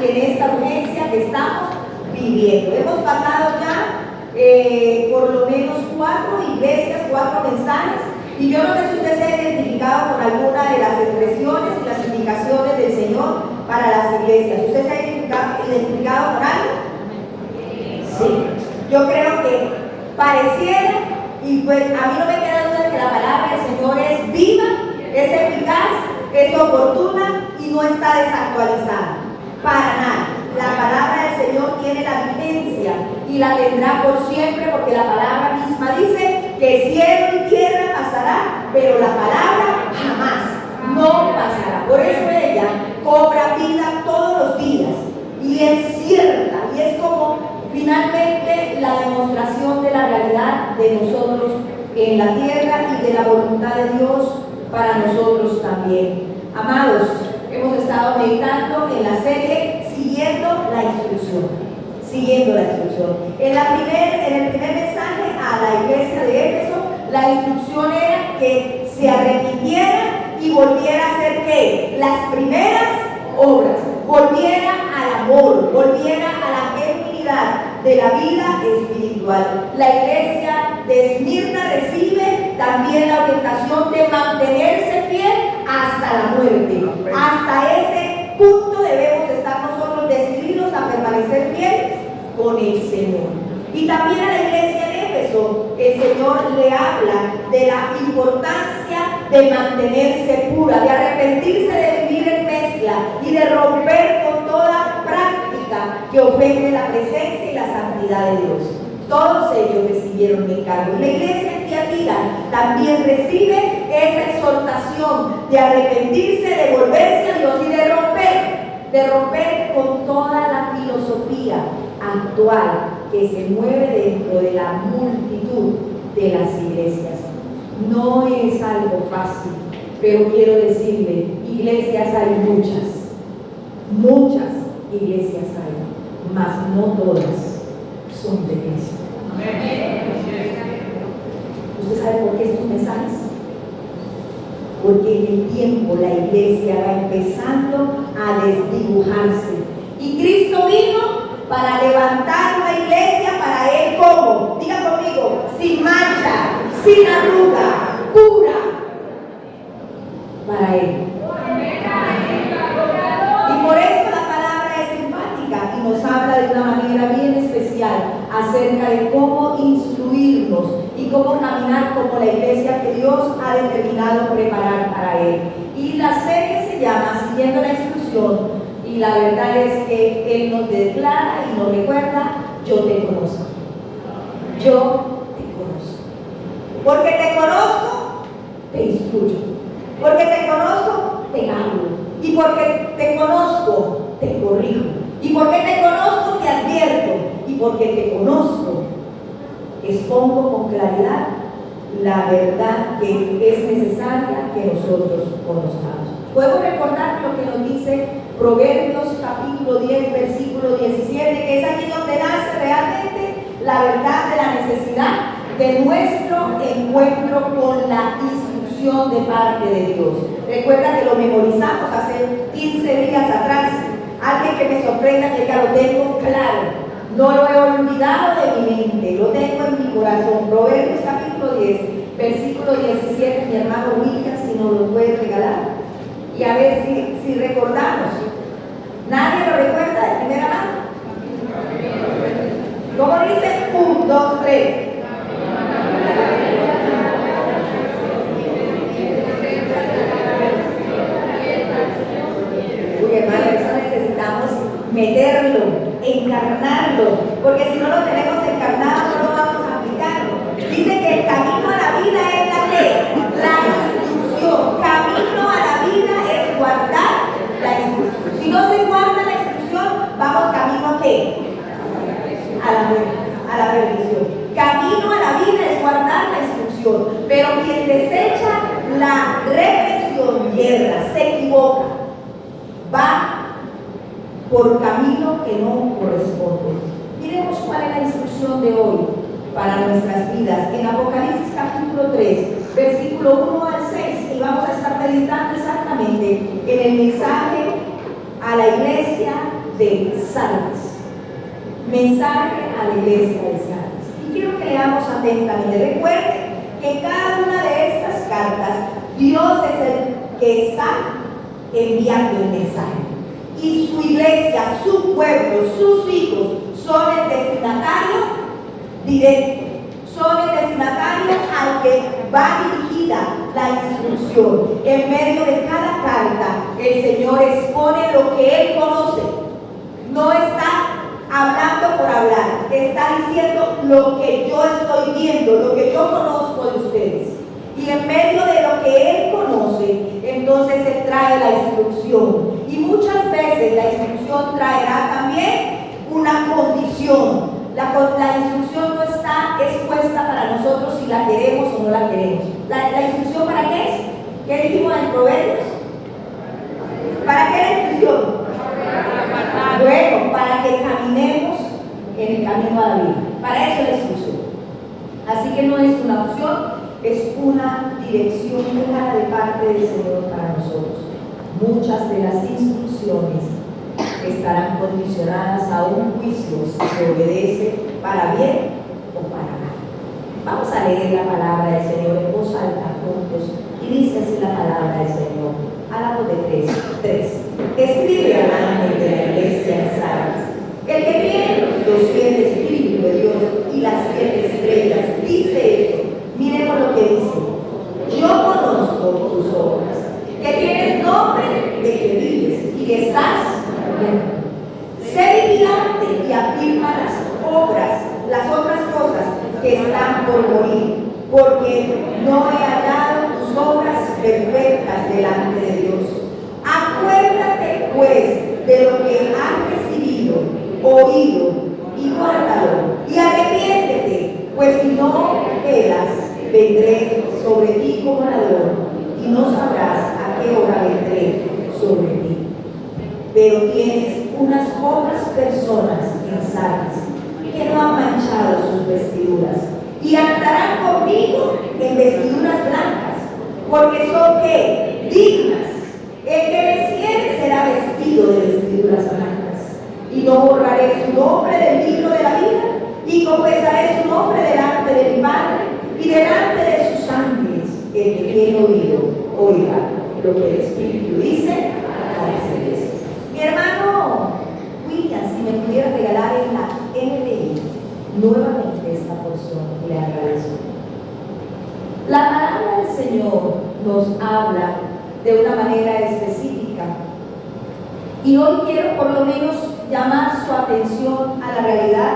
y en esta urgencia que estamos viviendo. Hemos pasado ya por lo menos 4 iglesias, 4 mensajes, y yo no sé si usted se ha identificado con alguna de las expresiones y las indicaciones del Señor para las iglesias. ¿Usted se ha identificado con algo? Sí. Yo creo que pareciera, y pues a mí no me queda duda que la palabra del Señor es viva, es eficaz, es oportuna y no está desactualizada. Para nada. La palabra del Señor tiene la vigencia y la tendrá por siempre, porque la palabra misma dice que cielo y tierra pasará, pero la palabra jamás no pasará. Por eso ella cobra vida todos los días y es cierta, y es como finalmente la demostración de la realidad de nosotros en la tierra y de la voluntad de Dios para nosotros también. Amados, hemos estado meditando en la serie Siguiendo la Instrucción. Siguiendo la Instrucción. En el primer mensaje a la iglesia de Éfeso, la instrucción era que se arrepintiera y volviera a hacer ¿qué? Las primeras obras. Volviera al amor, volviera a la genuinidad de la vida espiritual. La iglesia de Esmirna recibe también la orientación de mantenerse fiel hasta la muerte. Hasta ese punto debemos estar nosotros decididos a permanecer fieles con el Señor. Y también a la iglesia de Éfeso, el Señor le habla de la importancia de mantenerse pura, de arrepentirse de vivir en mezcla y de romper con toda práctica que ofende la presencia y la santidad de Dios. Todos ellos recibieron el encargo. La iglesia en Tiatira también recibe esa exhortación de arrepentirse, de volverse a Dios y de romper con toda la filosofía actual que se mueve dentro de la multitud de las iglesias. No es algo fácil, pero quiero decirle, iglesias hay muchas iglesias hay, mas no todas son de Cristo. ¿Usted sabe por qué estos mensajes? Porque en el tiempo la iglesia va empezando a desdibujarse. Y Cristo vino para levantar una iglesia para Él como, diga conmigo, sin mancha, sin arruga, pura, para Él. Y por eso la palabra es enfática y nos habla de una manera bien especial acerca de cómo instruirnos y cómo caminar como la iglesia que Dios ha determinado preparar para Él. Y la serie se llama Siguiendo la Instrucción, y la verdad es que Él nos declara y nos recuerda: yo te conozco. Yo te conozco. Porque te conozco, te instruyo. Porque te conozco, te hablo. Y porque te conozco, te corrijo. Y porque te conozco, te advierto. Y porque te conozco, expongo con claridad la verdad que es necesaria que nosotros conozcamos. Puedo recordar lo que nos dice Proverbios capítulo 10, versículo 17, que es allí donde nace realmente la verdad de la necesidad de nuestro encuentro con la instrucción de parte de Dios. Recuerda que lo memorizamos hace 15 días atrás. Alguien que me sorprenda que ya lo tengo claro. No lo he olvidado de mi mente, lo tengo en mi corazón. Proverbios capítulo 10, versículo 17, mi hermano William, si nos lo puede regalar. Y a ver si recordamos. ¿Nadie lo recuerda de primera mano? ¿Cómo dice? 1, 2, 3. Uy, hermano, eso necesitamos meterlo, encarnarlo, porque si no lo tenemos encarnado no lo vamos a aplicar. Dice que el camino a la vida es la ley, la instrucción. Camino a la vida es guardar la instrucción. Si no se guarda la instrucción, vamos camino a ¿qué? A la perdición. Camino a la vida es guardar la instrucción, pero quien desecha la reprensión y erra, se equivoca, va por camino que no corresponde. Miremos cuál es la instrucción de hoy para nuestras vidas. En Apocalipsis capítulo 3, versículo 1 al 6, y vamos a estar meditando exactamente en el mensaje a la iglesia de Sardes. Mensaje a la iglesia de Sardes. Y quiero que leamos atentamente. Recuerden que en cada una de estas cartas Dios es el que está enviando el mensaje. Y su iglesia, su pueblo, sus hijos son el destinatario directo. Son el destinatario al que va dirigida la instrucción. En medio de cada carta, el Señor expone lo que Él conoce. No está hablando por hablar, está diciendo lo que yo estoy viendo, lo que yo conozco de ustedes. Y en medio de lo que Él conoce, entonces Él trae la instrucción. Y muchas veces la instrucción traerá también una condición. La instrucción no está expuesta para nosotros si la queremos o no la queremos. ¿La instrucción para qué es? ¿Qué dijimos en Proverbios? ¿Para qué la instrucción? Bueno, para que caminemos en el camino a la vida. Para eso es la instrucción. Así que no es una opción, es una dirección clara de parte del Señor para nosotros. Muchas de las instrucciones estarán condicionadas a un juicio si se obedece para bien o para mal. Vamos a leer la palabra del Señor en voz alta juntos y dice así la palabra del Señor a la voz de tres. Escribe al ángel de la iglesia en Sardes, el que tiene los 7 espíritus de Dios y las 7 estrellas, dice esto. Miremos lo que dice. Yo conozco tus obras, que tienes nombre de que vives y que estás. Sé vigilante y afirma las otras cosas que están por morir, porque no he hallado tus obras perfectas delante de Dios. Acuérdate pues de lo que has recibido, oído, y guárdalo, y arrepiéntete, pues si no velas, vendré sobre ti como ladrón, y no sabrás a qué hora vendré sobre ti. Pero tienes unas pocas personas en Sardes que no han manchado sus vestiduras y andarán conmigo en vestiduras blancas, porque son ¿qué? Dignas. El que venciere será vestido de vestiduras blancas, y no borraré su nombre del libro de la vida, y confesaré su nombre delante de mi Padre y delante de sus ángeles. El que tiene oído, oiga lo que el Espíritu dice a las iglesias. Mi hermano William, si me pudiera regalar en la NBI nuevamente esta porción, le agradezco. La palabra del Señor nos habla de una manera específica y hoy quiero por lo menos llamar su atención a la realidad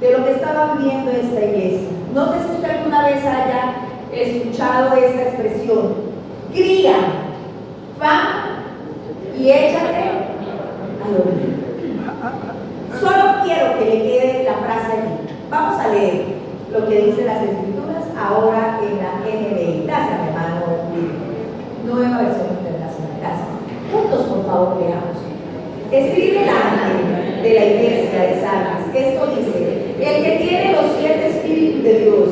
de lo que estaba viviendo esta iglesia. No sé si usted alguna vez haya escuchado esta expresión: cría, fama y échate a dormir. Solo quiero que le quede la frase aquí. Vamos a leer lo que dicen las Escrituras ahora en la NBI. Gracias, hermano. Nueva versión internacional. Gracias. Juntos, por favor, leamos. Escribe el ángel de la iglesia de Sardes. Esto dice: el que tiene los 7 espíritus de Dios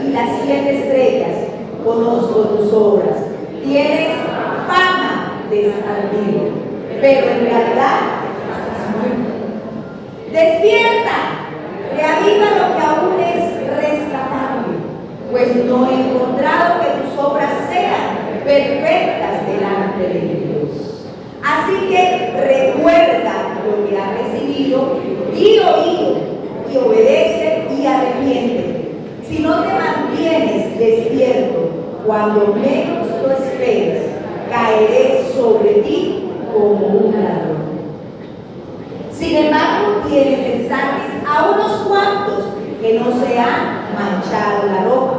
y las 7 estrellas, conozco tus obras. Tienes fama de estar vivo, pero en realidad estás muerto. Despierta, reaviva lo que aún es rescatable, pues no he encontrado que tus obras sean perfectas delante de Dios. Así que recuerda lo que has recibido y oído, y obedece y arrepiéntete. Si no te mantienes despierto, cuando menos lo esperes, caeré sobre ti como un ladrón. Sin embargo, tienes en Sardes a unos cuantos que no se han manchado la ropa.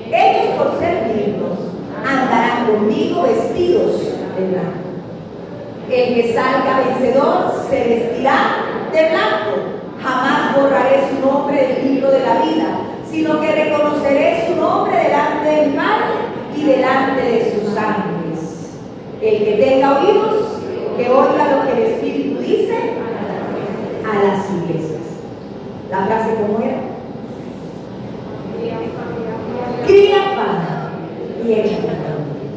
Ellos, por ser dignos, andarán conmigo vestidos de blanco. El que salga vencedor se vestirá de blanco. Jamás borraré su nombre del libro de la vida, sino que reconoceré su nombre delante de mi Padre y delante de sus ángeles. El que tenga oídos, que oiga lo que el Espíritu dice a las iglesias. La frase, ¿cómo era? Cría fama y échate a dormir.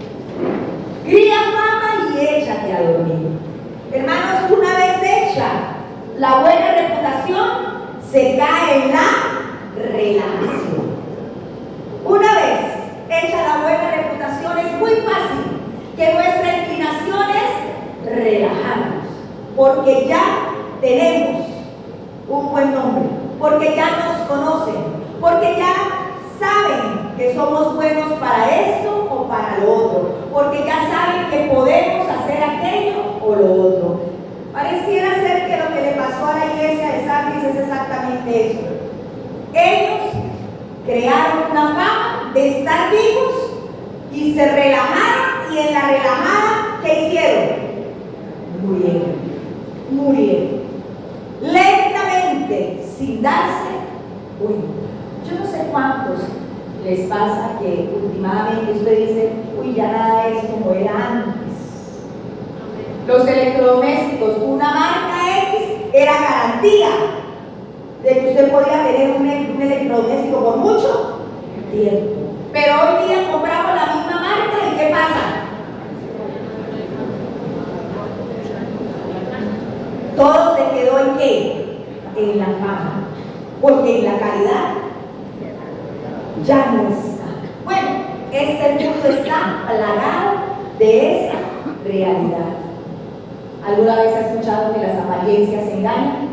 Cría fama y échate a dormir. Hermanos, una vez hecha La buena reputación se cae en la relajación. Una vez hecha la buena reputación, es muy fácil que nuestra inclinación es relajarnos, porque ya tenemos un buen nombre, porque ya nos conocen, porque ya saben que somos buenos para esto o para lo otro, porque ya saben que podemos hacer aquello o lo otro. Pareciera ser que lo que le pasó a la iglesia de Sardis es exactamente eso. Ellos crearon una fama de estar vivos y se relajaron, y en la relajada, ¿qué hicieron? Murieron. Lentamente, sin darse cuenta. Yo no sé cuántos les pasa que últimamente usted dice, uy, ya nada es como era antes. Los electrodomésticos, una marca X era garantía de que usted podía tener un electrodoméstico por mucho tiempo. Pero hoy día compramos la misma marca y ¿qué pasa? Todo se quedó en ¿qué? En la fama. Porque en la calidad ya no está. Bueno, este mundo está plagado de esa realidad. ¿Alguna vez ha escuchado que las apariencias engañan?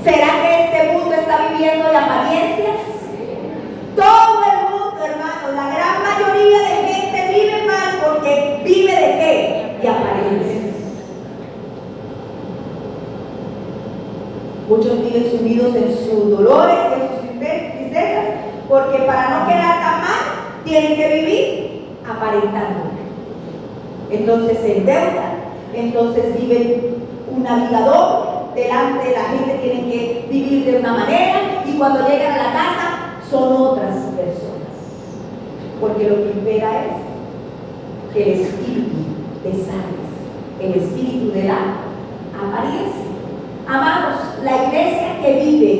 ¿Será que este mundo está viviendo de apariencias? Todo el mundo, hermano, la gran mayoría de gente vive mal porque vive de ¿qué? De apariencias. Muchos viven sumidos en sus dolores, en sus tristezas, porque para no quedar tan mal, tienen que vivir aparentando. Entonces se endeudan, entonces viven una vida doble. Delante de la gente tienen que vivir de una manera, y cuando llegan a la casa son otras personas. Porque lo que impera es que el espíritu de Sardis, el espíritu de la apariencia. Amados, la iglesia que vive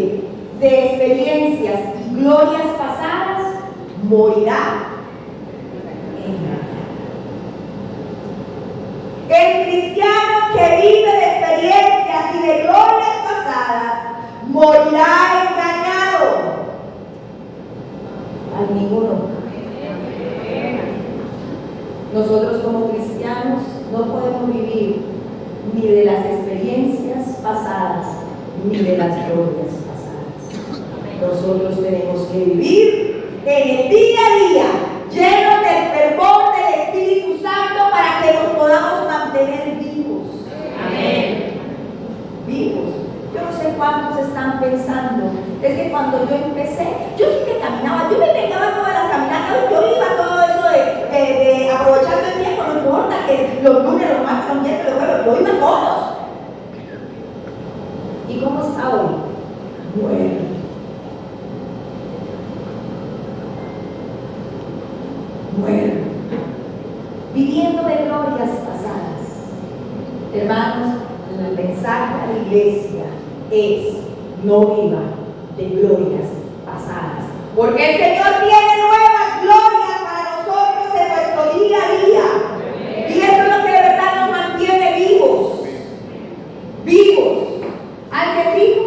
de experiencias y glorias pasadas morirá en la vida. El cristiano que vive de experiencias y de glorias pasadas morirá engañado. A ninguno. Nosotros como cristianos no podemos vivir ni de las experiencias pasadas ni de las glorias pasadas. Nosotros tenemos que vivir en el día a día, llenos del fervor del Espíritu Santo, para que nos podamos mantener vivos. Amén. Vivos. Yo no sé cuántos están pensando, es que cuando yo empecé, yo siempre caminaba, yo me pegaba todas las caminatas, yo iba todo eso de aprovechando el tiempo, no importa que los lunes, los martes, los miércoles, los jueves, lo iban todos. ¿Y cómo está hoy? Muerto. Viviendo de glorias pasadas. Hermanos, el mensaje a la iglesia es: no viva de glorias pasadas, porque el Señor tiene nuevas glorias para nosotros en nuestro día a día. Y eso es lo que de verdad nos mantiene vivos. Vivos. Alguien dijo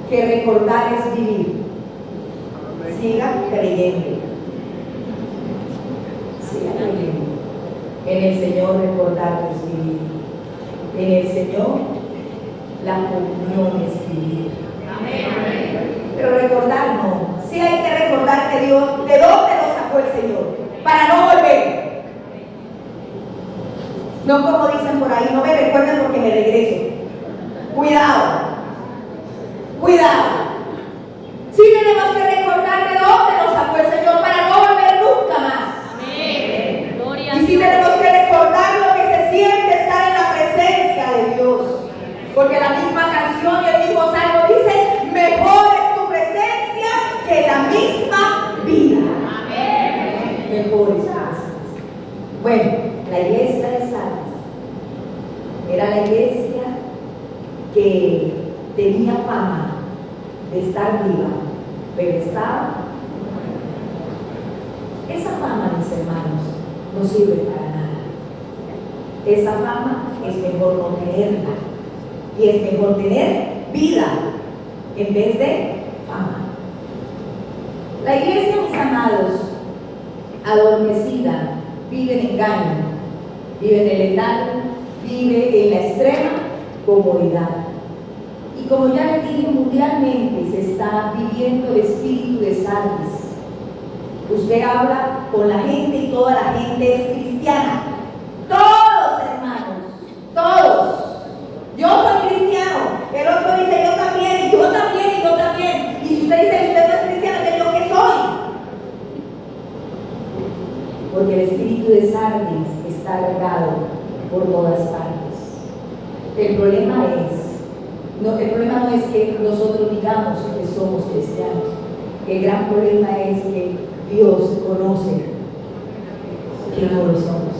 que recordar es vivir. Sigan creyendo. Sigan creyendo. En el Señor recordar es vivir. En el Señor la comunión es vivir. Amén. Pero recordar no. Sí hay que recordar que Dios, ¿de dónde nos sacó el Señor? Para no volver. No como dicen por ahí, no me recuerden porque me regreso. Cuidado. Cuidado. Sí tenemos que recordar de dónde nos sacó el Señor para no volver nunca más. Amén. Y sí tenemos que recordar lo que se siente estar en la presencia de Dios. Porque la misma canción y el mismo salmo dice: mejor es tu presencia que la misma vida. Amén. Mejor es tu presencia. Bueno, la iglesia de Sardis era la iglesia que tenía fama de estar viva, pero estaba. Esa fama, mis hermanos, no sirve para nada. Esa fama es mejor no tenerla. Y es mejor tener vida en vez de fama. La iglesia, mis amados, adormecida, vive en engaño, vive en el letargo, vive en la extrema comodidad. Y como ya les dije, mundialmente se está viviendo el espíritu de Sardis. Usted habla con la gente y toda la gente es cristiana. Todos, hermanos, todos. Yo soy cristiano. El otro dice yo también, y yo también, y yo también. Y si usted dice que usted no es cristiano, ¿qué yo qué soy? Porque el espíritu de Sardis está regado por todas partes. El problema no es que nosotros digamos que somos cristianos. El gran problema es que Dios conoce que no lo somos.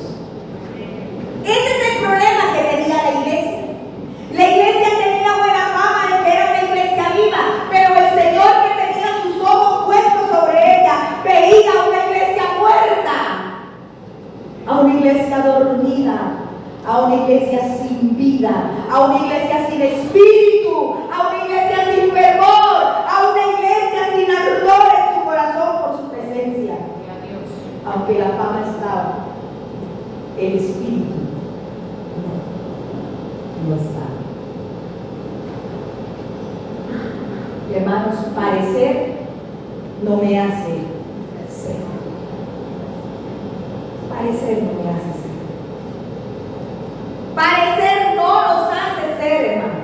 Ese es el problema que tenía la iglesia. La iglesia tenía buena fama de que era una iglesia viva, pero el Señor, que tenía sus ojos puestos sobre ella, veía una iglesia muerta, a una iglesia dormida, a una iglesia sin vida, a una iglesia sin espíritu, a una iglesia sin fervor, a una iglesia sin ardor en su corazón por su presencia. Aunque la fama estaba, el espíritu no estaba. Hermanos, parecer no me hace ser. Parecer no me hace ser. Parecer no nos hace ser, hermano.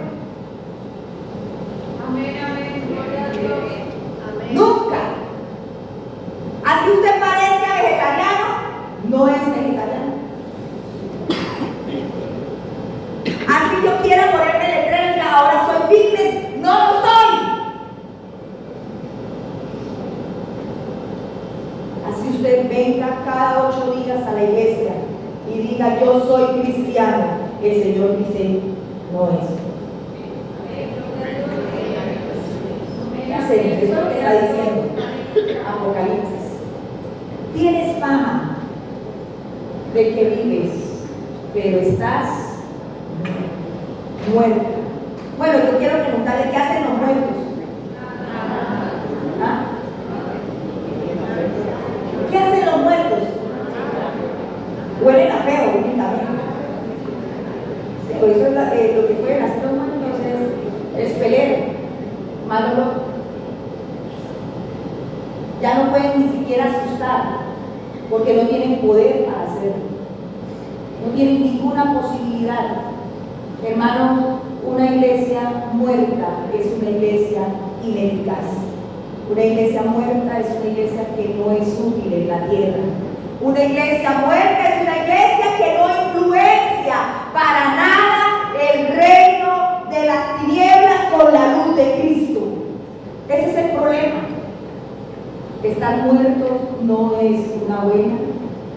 Amén, amén, gloria a Dios. Amén. Nunca. Así usted parezca vegetariano, no es vegetariano. Así yo quiera ponerme letrero y diga, ahora soy fitness, no lo soy. Así usted venga cada 8 días a la iglesia y diga, yo soy cristiano, el Señor dice, no es. ¿Qué hacemos? Eso es lo que está diciendo Apocalipsis. Tienes fama de que vives, pero estás muerto. Bueno, yo quiero preguntarle, ¿qué hacen los muertos? ¿Ah? ¿Qué hacen los muertos? Huelen a feo, únicamente. Sí, por eso es lo que pueden hacer los muertos es pelero, malo loco. Ya no pueden ni siquiera asustar, porque no tienen poder para hacerlo. No tienen ninguna posibilidad. Hermanos, una iglesia muerta es una iglesia ineficaz. Una iglesia muerta es una iglesia que no es útil en la tierra. Una iglesia muerta es una iglesia que no influencia para nada el reino de las tinieblas con la luz de Cristo. Ese es el problema. Estar muertos no es una buena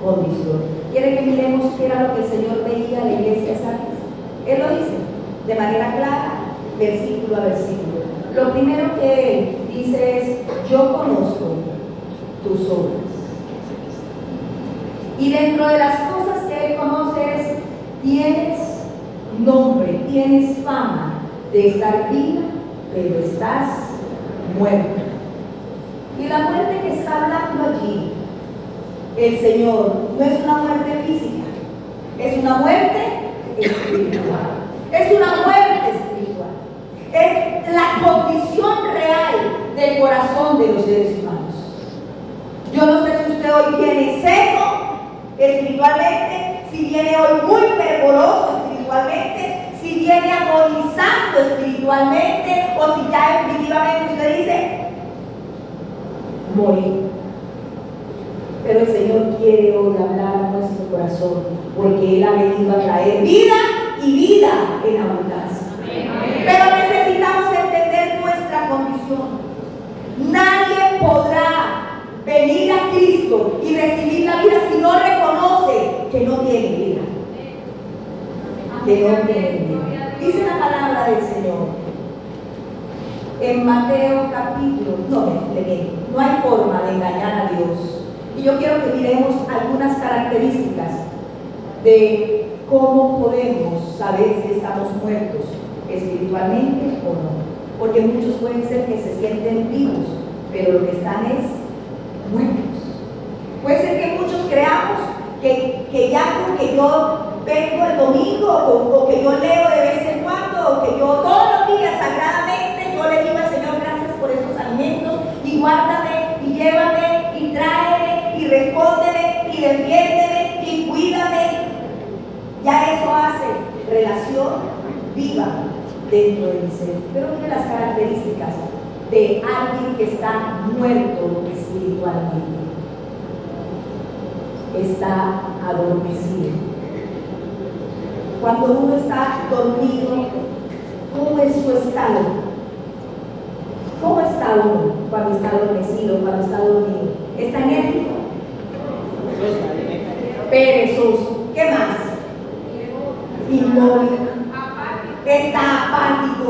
condición. ¿Quiere que miremos qué era lo que el Señor veía en la iglesia de Sardis? Él lo dice de manera clara, versículo a versículo. Lo primero que él dice es, yo conozco tus obras. Y dentro de las cosas que él conoce es, tienes nombre, tienes fama de estar viva, pero estás muerta. Y la muerte que está hablando allí el Señor no es una muerte física, es una muerte espiritual. Es una muerte espiritual. Es la condición real del corazón de los seres humanos. Yo no sé si usted hoy viene seco espiritualmente, si viene hoy muy fervoroso espiritualmente, si viene agonizando espiritualmente, o si ya definitivamente usted dice, morir. Pero el Señor quiere hoy hablar a nuestro corazón, porque Él ha venido a traer vida y vida en abundancia. Pero necesitamos entender nuestra condición. Nadie podrá venir a Cristo y recibir la vida si no reconoce que no tiene vida. Que no tiene vida. Dice la palabra del Señor en Mateo capítulo, no hay forma de engañar a Dios. Y yo quiero que miremos algunas características de cómo podemos saber si estamos muertos espiritualmente o no. Porque muchos pueden ser que se sienten vivos, pero lo que están es muertos. Puede ser que muchos creamos que ya porque yo vengo el domingo o que yo leo de vez en cuando o que yo todos los días sagradamente yo le digo al Señor gracias por estos alimentos y guárdame y llévame y tráeme y respóndeme y defiéndeme y cuídame. Ya eso hace relación viva dentro de mi ser. Pero mire las características de alguien que está muerto espiritualmente. Está adormecido. Cuando uno está dormido, ¿cómo es su estado? ¿Cómo está uno cuando está adormecido, cuando está dormido? ¿Está enérgico? Perezoso. ¿Qué más? Inmóvil. Está apático.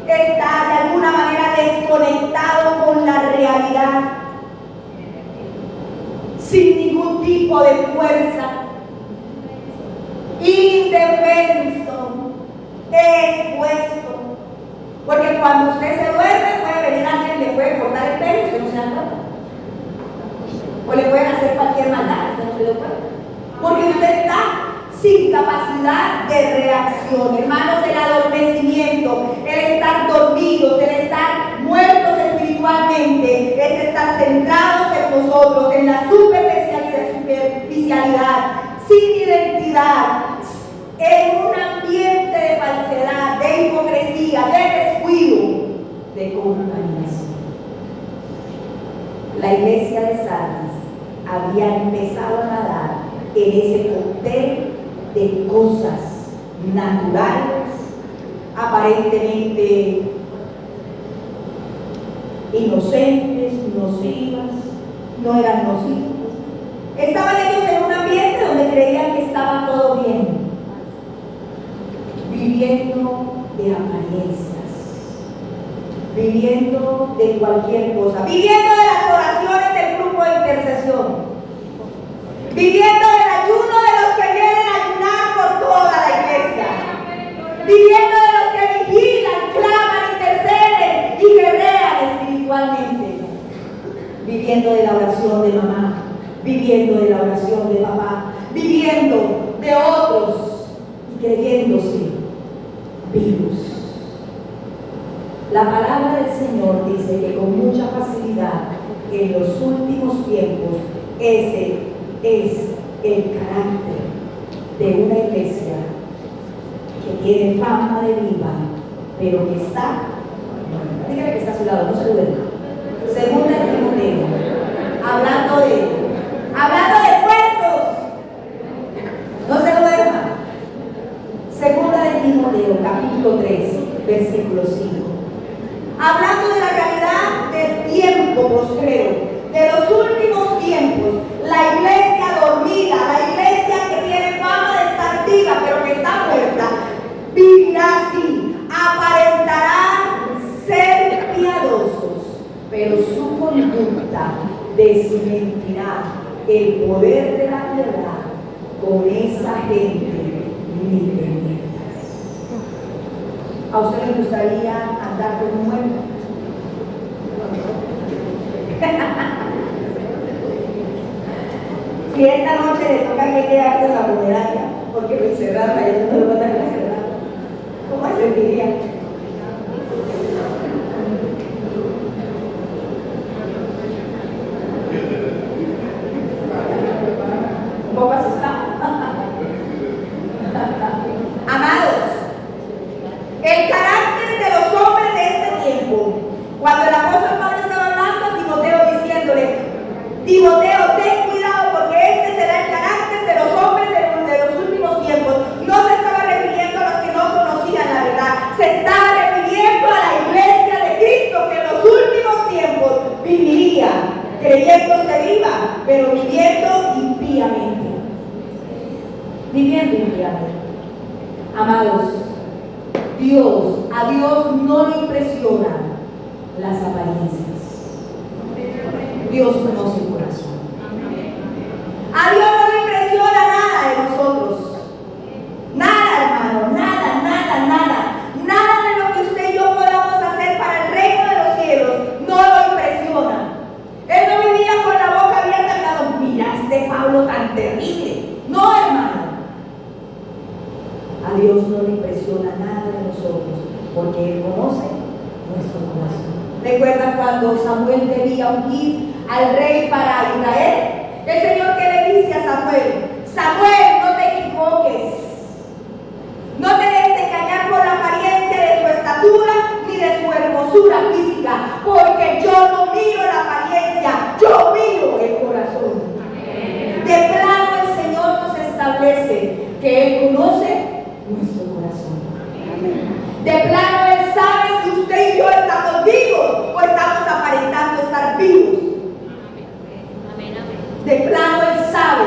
Está de alguna manera desconectado con la realidad. Sin ningún tipo de fuerza, indefenso, expuesto. Porque cuando usted se duerme, puede venir alguien y le puede cortar el pelo y usted no se da cuenta. O le pueden hacer cualquier maldad, usted no se da cuenta. Porque usted está sin capacidad de reacción. Hermanos, el adormecimiento, el estar dormidos, el estar muertos espiritualmente, es estar centrados en nosotros, en la superficialidad, sin identidad, en un ambiente de falsedad, de hipocresía, de descuido, de contaminación. La iglesia de Sardis había empezado a nadar en ese cóctel de cosas naturales, aparentemente inocentes, nocivas, no eran nocivas. Estaban ellos en un ambiente donde creían que estaba todo bien, viviendo de apariencias, viviendo de cualquier cosa, viviendo de las oraciones del grupo de intercesión, viviendo del ayuno de los que vienen a ayunar por toda la iglesia, viviendo de los que vigilan, claman, interceden y guerrean espiritualmente, viviendo de la oración de mamá, viviendo de la oración de papá, viviendo de otros y creyéndose vivos. La palabra del Señor dice que con mucha facilidad en los últimos tiempos ese es el carácter de una iglesia que tiene fama de viva, pero que está, dígale que está a su lado, no se duerma. Segunda de Timoteo, hablando de muertos, no se duerma. Segunda de Timoteo, capítulo 3, versículo 5. Hablando de la realidad del tiempo postrero, de los últimos tiempos, la iglesia dormida, la iglesia que tiene fama de estar viva, pero que está muerta, vivirá así, aparentará ser piadosos, pero su conducta desmentirá el poder de la verdad con esa gente libre. ¿A usted le gustaría andar con un muerto? Si esta noche le toca que quedarse en la funeraria, porque lo encerraron, a ellos no lo van a encerrar, ¿cómo se sentiría? Un poco asustado. Amados, el carácter de los hombres de este tiempo, cuando el apóstol Pablo estaba hablando a Timoteo diciéndole, Timoteo, ten cuidado porque este será el carácter de los hombres de los últimos tiempos. No se estaba refiriendo a los que no conocían la verdad, se estaba refiriendo a la iglesia de Cristo que en los últimos tiempos viviría, creyéndose viva, pero viviendo impíamente. Viviendo impíamente. Amados, a Dios no le impresionan las apariencias. Dios conoce el corazón. A Dios no le impresiona nada de nosotros. Nada, hermano, nada, nada, nada. Nada porque Él conoce nuestro corazón. ¿Recuerdan cuando Samuel debía ungir al rey para Israel? El Señor, ¿qué le dice a Samuel? Samuel, no te equivoques. No te dejes engañar por la apariencia de su estatura ni de su hermosura física, porque yo no miro la apariencia, yo miro el corazón. De plano el Señor nos establece que Él conoce nuestro corazón. De plano Él sabe si usted y yo estamos vivos o estamos aparentando estar vivos. De plano Él sabe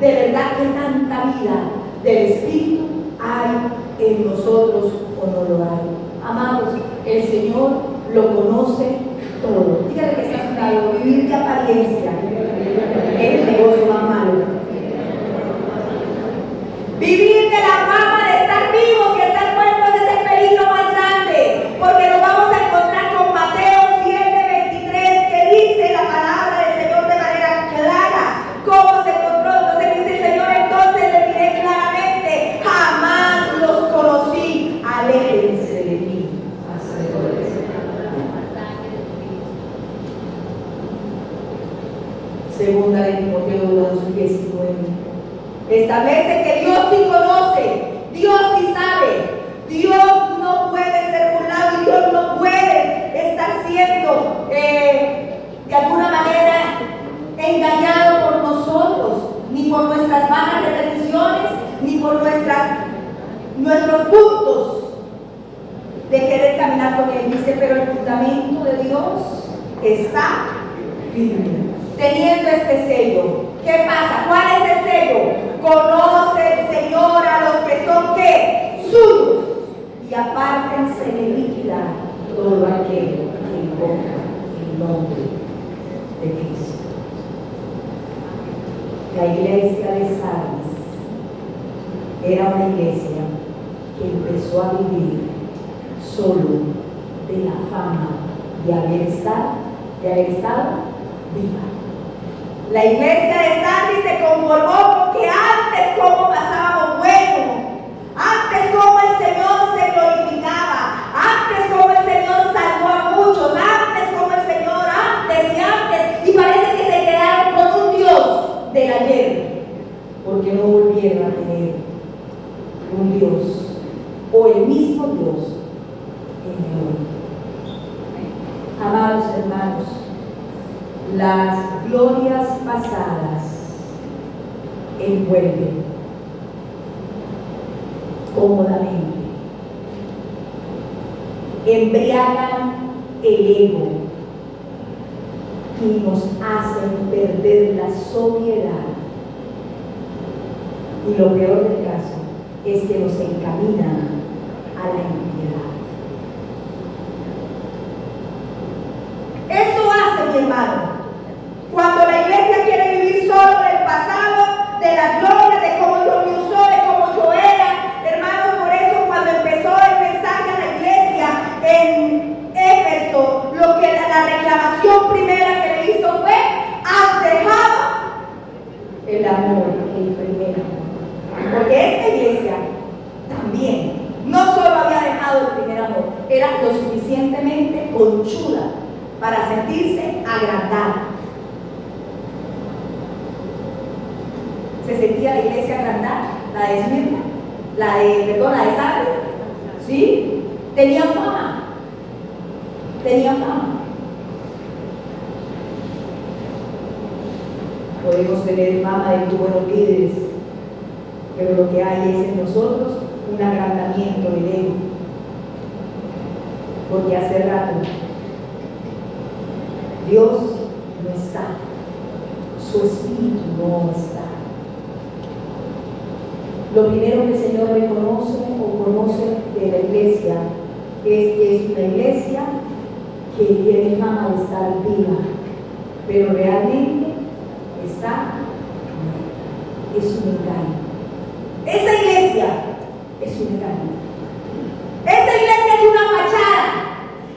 de verdad que tanta vida del Espíritu hay en nosotros o no lo hay. Amados, el Señor lo conoce todo. Dígale que está a su lado, vivir de apariencia es el negocio más malo. Vivir de la fama de estar vivos y estar muertos es el peligro más grande, porque nos vamos a encontrar con Mateo 7:23, que dice la palabra del Señor de manera clara. ¿Cómo se encontró? Entonces dice el Señor, entonces le diré claramente, jamás los conocí, aléjense de mí, hacedores. Segunda de Timoteo 2:19 establece que Dios sí conoce, Dios sí sabe, Dios no puede ser burlado y Dios no puede estar siendo de alguna manera engañado por nosotros, ni por nuestras vanas repeticiones, ni por nuestros puntos de querer caminar con Él. Dice, pero el fundamento de Dios está firme, teniendo este sello. ¿Qué pasa? ¿Cuál es el sello? Conoce el Señor a los que son ¿qué? Suyos, y apártense de iniquidad todo aquel que invoca el nombre de Cristo. La iglesia de Sardis era una iglesia que empezó a vivir solo de la fama de haber estado viva. La iglesia de Sardis se conformó porque antes como pasábamos bueno, antes como el Señor se glorificaba, antes como el Señor salvó a muchos, antes como el Señor, antes, y parece que se quedaron con un Dios del ayer, porque no volvieron a tener un Dios o el mismo Dios en el hoy. Amados hermanos, las glorias pasadas envuelven cómodamente, embriagan el ego y nos hacen perder la sobriedad. Y lo peor del caso es que nos encaminan a la impiedad. Eso hace, mi hermano, cuando la iglesia quiere vivir solo del pasado, de las glorias, de cómo Dios me usó, de cómo yo era. Hermanos, por eso cuando empezó el mensaje a la iglesia en Éfeso, lo que la reclamación primera que le hizo fue: has dejado el amor, el primer amor. Porque esta iglesia también no solo había dejado el primer amor, era lo suficientemente conchuda para sentirse agrandada. Se sentía la iglesia agrandada, la de Esmirna, la de Sardis, ¿sí? Tenían fama. Podemos tener fama de muy buenos líderes, pero lo que hay es en nosotros un agrandamiento del ego, porque hace rato Dios no está, su espíritu no está. Lo primero que el Señor reconoce o conoce de la iglesia es que es una iglesia que tiene fama de estar viva, pero realmente está muerta. Es un engaño. Esa iglesia es un engaño. Esa iglesia es una fachada.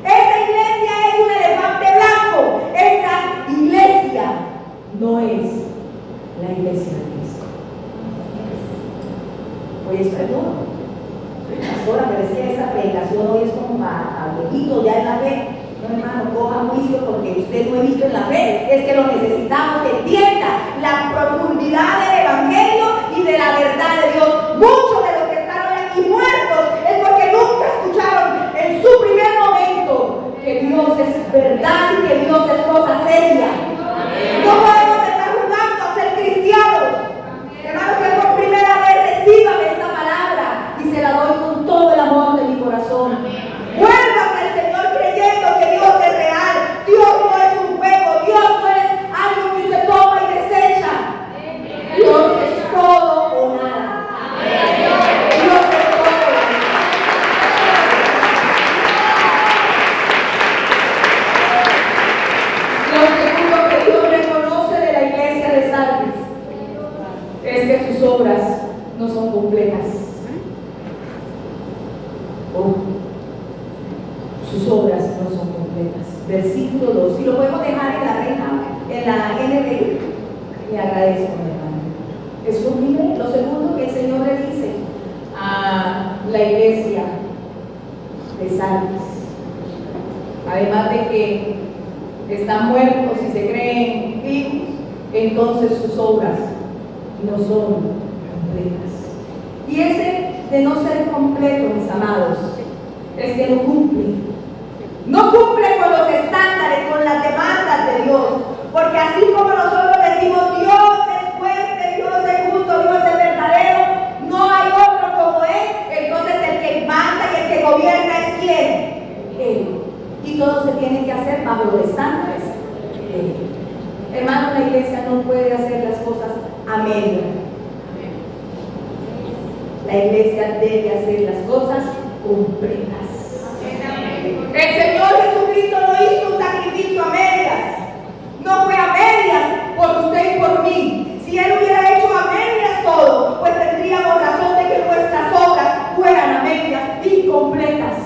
Esa iglesia es un elefante blanco. Esa iglesia no es la iglesia de Cristo. Hoy es perdón. Pastora, me decía, esa predicación hoy es como a viejitos ya en la fe. No, hermano, coja juicio porque usted no ha visto en la fe. Es que lo necesitamos que entienda la profundidad del Evangelio y de la verdad de Dios. Muchos de los que están hoy aquí muertos es porque nunca escucharon en su primer momento que Dios es verdad y que Dios es cosa seria. No podemos estar jugando a ser cristianos. Hermanos, que por primera vez reciban esta palabra y se la doy con todo el amor de mi corazón. Vuélvase al Señor creyendo que Dios es real. Dios no es un juego. Dios no es algo que usted toma y desecha. Dios es todo o nada. Dios es todo. Lo segundo que Dios reconoce de la iglesia de Sardis es que sus obras no son completas. Sus obras no son completas. Versículo 2. Si lo podemos dejar en la reina, en la NBI, le agradezco, mi hermano. Es conmigo. Lo segundo que el Señor le dice a la iglesia de Sardis, además de que están muertos y se creen vivos, entonces sus obras no son completas. Y ese de no ser completo, mis amados, es que no cumple. No cumple con los estándares, con las demandas de Dios. Porque así como nosotros decimos Dios es fuerte, Dios es justo, Dios es verdadero, no hay otro como Él, entonces el que manda y el que gobierna es ¿quién? Él. Y todo se tiene que hacer bajo los estándares de Él. Hermano, la iglesia no puede hacer las cosas a medio. La iglesia debe hacer las cosas completas. El Señor Jesucristo no hizo un sacrificio a medias. No fue a medias por usted y por mí. Si Él hubiera hecho a medias todo, pues tendríamos razón de que nuestras obras fueran a medias, incompletas.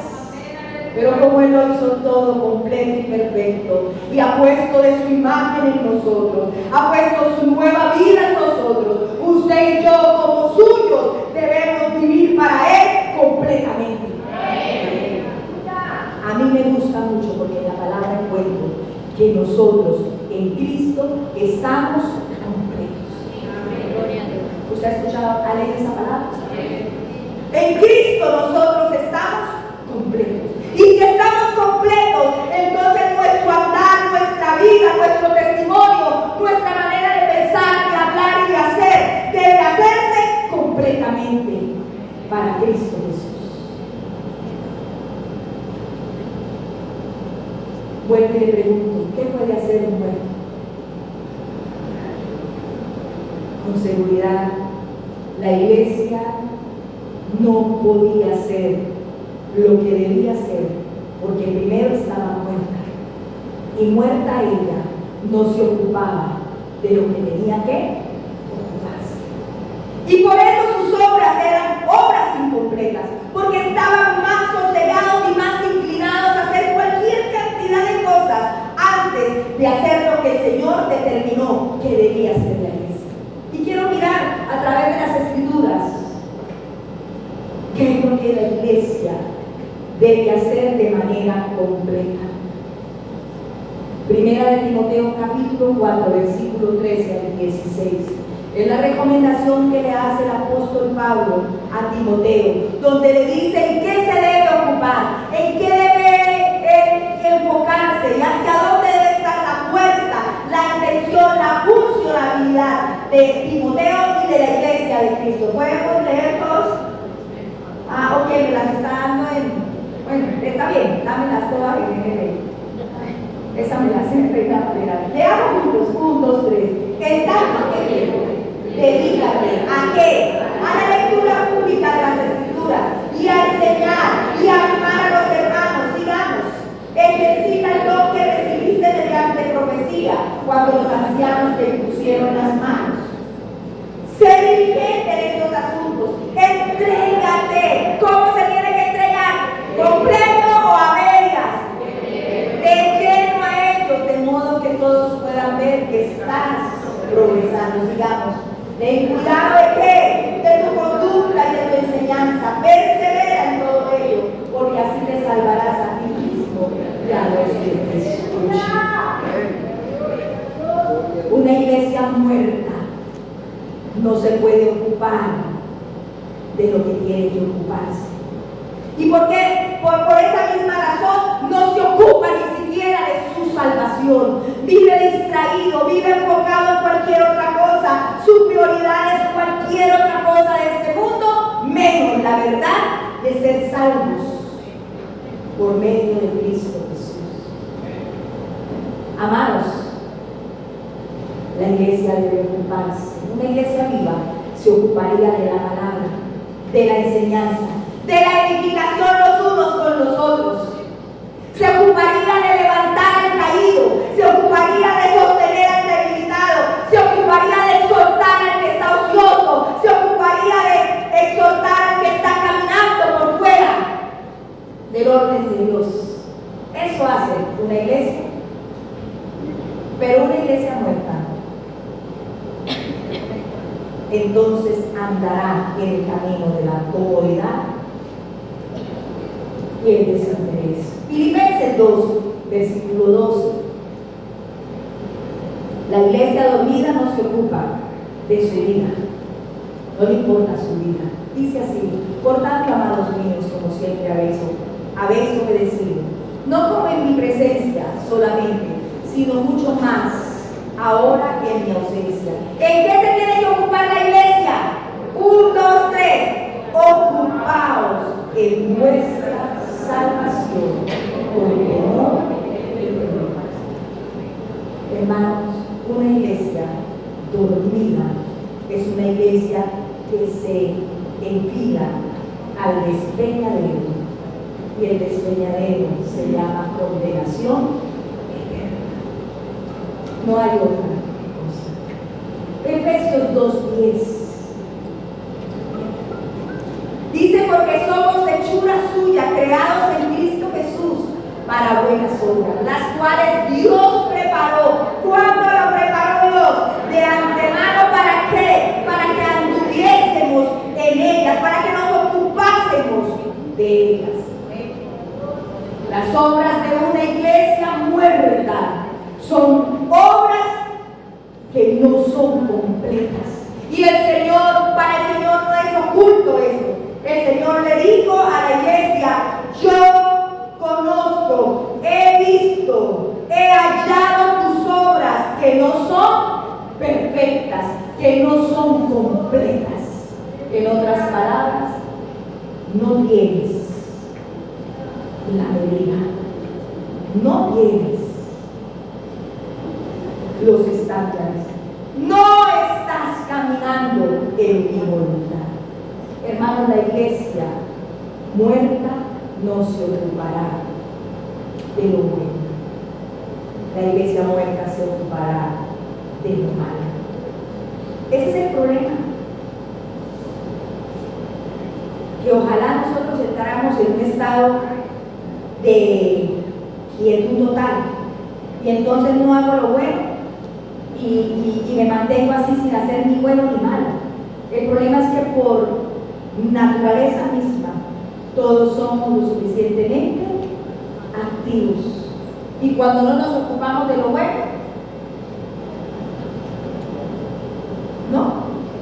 Pero como Él lo hizo todo completo y perfecto, y ha puesto de su imagen en nosotros, ha puesto su nueva vida en nosotros, usted y yo como suyos debemos vivir para Él completamente. A mí me gusta mucho porque en la palabra encuentro que nosotros en Cristo estamos completos. ¿Usted ha escuchado a leer esa palabra? En Cristo nosotros estamos completos. Y si estamos completos, entonces nuestro andar, nuestra vida, nuestro testimonio, nuestra manera de pensar, de hablar y de hacer, debe hacerse completamente para Cristo Jesús. Vuelvo y le pregunto, ¿qué puede hacer un muerto? Con seguridad, la iglesia no podía hacer lo que debía hacer, porque primero estaba muerta, y muerta ella no se ocupaba de lo que tenía que ocuparse. Y por eso sus obras eran obras incompletas, porque estaban más sosegados y más inclinados a hacer cualquier cantidad de cosas antes de hacer lo que el Señor determinó que debía hacer la iglesia. Y quiero mirar a través de las Escrituras qué es lo que la iglesia debe hacer de manera completa. Primera de Timoteo capítulo 4, versículo 13 al 16. Es la recomendación que le hace el apóstol Pablo a Timoteo, donde le dice en qué se debe ocupar, en qué debe enfocarse y hacia dónde debe estar la fuerza, la intención, la funcionalidad de Timoteo y de la iglesia de Cristo. ¿Podemos leer todos? Ok, me las está dando en... Bueno, está bien, dámelas todas en NBI. Esa me la sé, leamos juntos, 1, 2, 3. En tanto que dedícate ¿a qué? A la lectura pública de las Escrituras y a enseñar y a animar a los hermanos. Sigamos. Ejercita el don que recibiste mediante profecía cuando los ancianos te impusieron las manos. Sé diligente en estos asuntos. Entrégate. ¿Cómo se tiene que entregar? ¿Completo o a medias? De lleno a ellos, de modo que todos puedan ver que estás progresando. Sigamos. Ten cuidado de qué? De tu conducta y de tu enseñanza. Persevera en todo ello, porque así te se puede ocupar de lo que tiene que ocuparse. ¿Y por qué? Por esa misma razón no se ocupa ni siquiera de su salvación. Vive distraído, vive enfocado en cualquier otra cosa. Su prioridad es cualquier otra cosa de este mundo, menos la verdad de ser salvos por medio de Cristo Jesús. Amados, la iglesia debe ocuparse. Una iglesia viva se ocuparía de la palabra, de la enseñanza, de la edificación los unos con los otros. Se ocuparía de levantar al caído, se ocuparía de sostener al debilitado, se ocuparía de exhortar al que está ocioso, se ocuparía de exhortar al que está caminando por fuera del orden de Dios. Eso hace una iglesia. Pero una iglesia muerta entonces andará en el camino de la comodidad y el desinterés. Filipenses 2, versículo 12. La iglesia dormida no se ocupa de su vida, no le importa su vida. Dice así: por tanto, amados míos, como siempre habéis obedecido, no como en mi presencia solamente, sino mucho más ahora que en mi ausencia. ¿En qué se tiene que ocupar la iglesia? 1, 2, 3. Ocupaos en vuestra salvación con temor y temor. Hermanos, una iglesia dormida es una iglesia que se enfila al despeñadero, y el despeñadero se llama condenación. No hay otra cosa. Efesios 2:10 dice: porque somos hechura suya, creados en Cristo Jesús para buenas obras, las cuales Dios preparó. ¿Cuándo lo preparó Dios? De antemano. ¿Para qué? Para que anduviésemos en ellas, para que nos ocupásemos de ellas. Las obras de una iglesia muerta son obras que no son completas. Y el Señor, para el Señor no es oculto eso. El Señor le dijo a la iglesia: yo conozco, he visto, he hallado tus obras que no son perfectas, que no son completas. En otras palabras, no tienes la medida, no tienes los estándares, no estás caminando en mi voluntad. Hermanos, la iglesia muerta no se ocupará de lo bueno. La iglesia muerta se ocupará de lo malo. Ese es el problema. Que ojalá nosotros entráramos en un estado de quietud total, y entonces no hago lo bueno y me mantengo así sin hacer ni bueno ni malo. El problema es que por naturaleza misma todos somos lo suficientemente activos, y cuando no nos ocupamos de lo bueno, ¿no?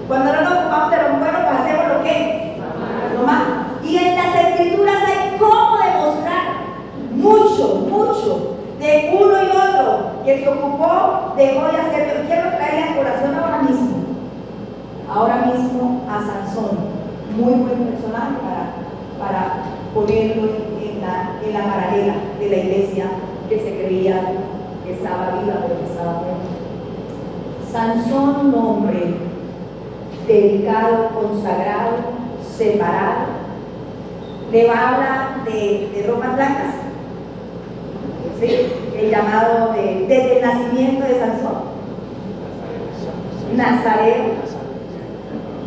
Cuando no nos ocupamos de lo bueno, pues hacemos lo que lo malo. Y en las escrituras hay cómo demostrar mucho de uno y otro que se ocupó, dejó de hacerlo. Quiero traer a colación ahora mismo a Sansón, muy buen personaje para ponerlo en la paralela de la iglesia que se creía que estaba viva, pero que estaba muerta. Sansón, un hombre dedicado, consagrado, separado. Le va a hablar de ropas blancas, ¿sí? El llamado desde el nacimiento de Sansón, Nazareo,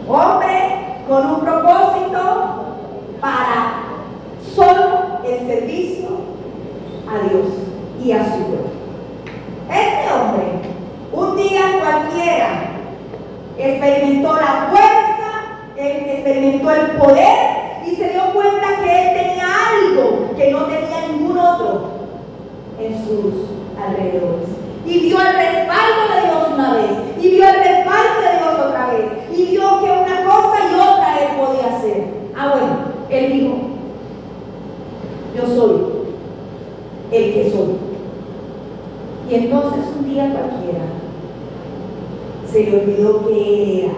hombre con un propósito para solo el servicio a Dios y a su pueblo. Este hombre, un día cualquiera, experimentó la fuerza, experimentó el poder, y se dio cuenta que él tenía algo que no tenía ningún otro en sus alrededores. Y vio el respaldo de Dios una vez, y vio el respaldo de Dios otra vez, y vio el que soy. Y entonces un día cualquiera se le olvidó que él era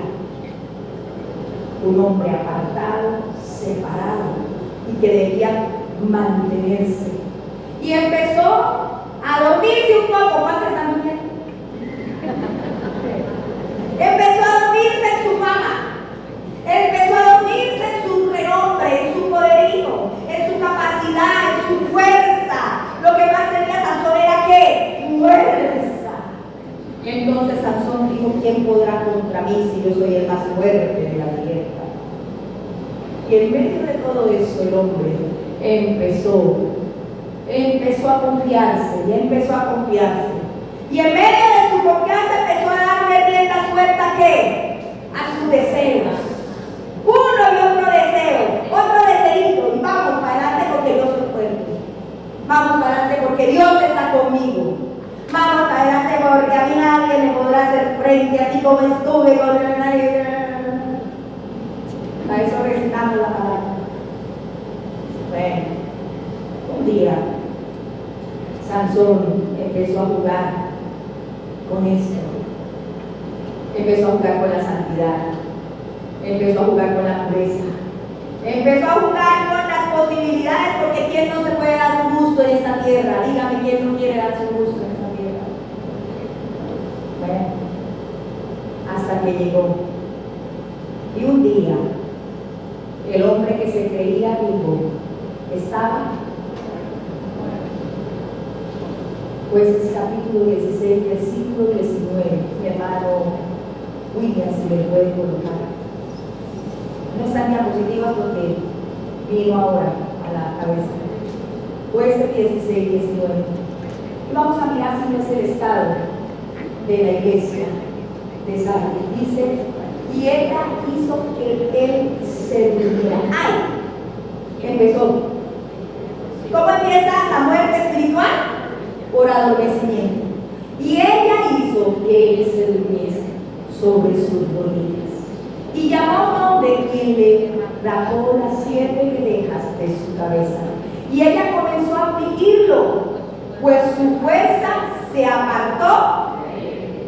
un hombre apartado, separado y que debía mantenerse. Y empezó a dormirse un poco. ¿Cuántos están durmiendo? Empezó a dormirse en su fama, empezó a dormirse en su renombre, en su poderío, en su capacidad, en su fuerza. Lo que más tenía Sansón era ¿qué? Fuerza. Y entonces Sansón dijo: ¿quién podrá contra mí si yo soy el más fuerte de la tierra? Y en medio de todo eso el hombre empezó a confiarse, y empezó a confiarse. Y en medio de su confianza empezó a darle rienda suelta ¿qué? A sus deseos. Uno y otro deseo, otro deseito. Y vamos para adelante porque Dios es fuerte. Vamos para adelante porque Dios está conmigo. Vamos para adelante porque a mí nadie me podrá hacer frente, así como estuve con nadie. A eso recitamos la palabra. Bueno, un día Sansón empezó a jugar con esto, empezó a jugar con la santidad, empezó a jugar con la pureza, empezó a jugar con las posibilidades, porque ¿quién no se puede dar un gusto en esta tierra? Dígame, ¿quién no quiere darse un gusto en esta tierra? Bueno, hasta que llegó. Y un día, el hombre que se creía vivo estaba. Jueces capítulo 16, versículo 19, mi hermano William, si le puede colocar. No están diapositivas porque vino ahora a la cabeza. Jueces 16, 19. Y vamos a mirar si no es el estado de la iglesia de Sardis. Dice: y ella hizo que él se durmiera. ¡Ay! Empezó. ¿Cómo empieza la muerte espiritual? Por adormecimiento. Y ella hizo que él se durmiese sobre sus rodillas. Y llamó a un hombre quien le rapó las 7 guedejas de su cabeza. Y ella comenzó a afligirlo, pues su fuerza se apartó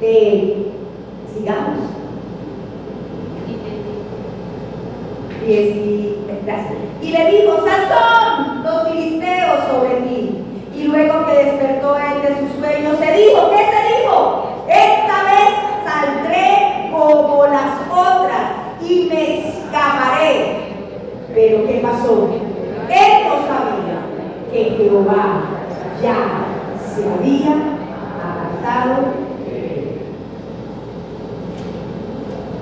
de él. Sigamos. Y le dijo: Sansón, los filisteos sobre ti. Y luego que despertó él de su sueño, se dijo: ¿qué se dijo? Esta vez saldré como las otras y me escaparé. Pero ¿qué pasó? Él no sabía que Jehová ya se había apartado de él.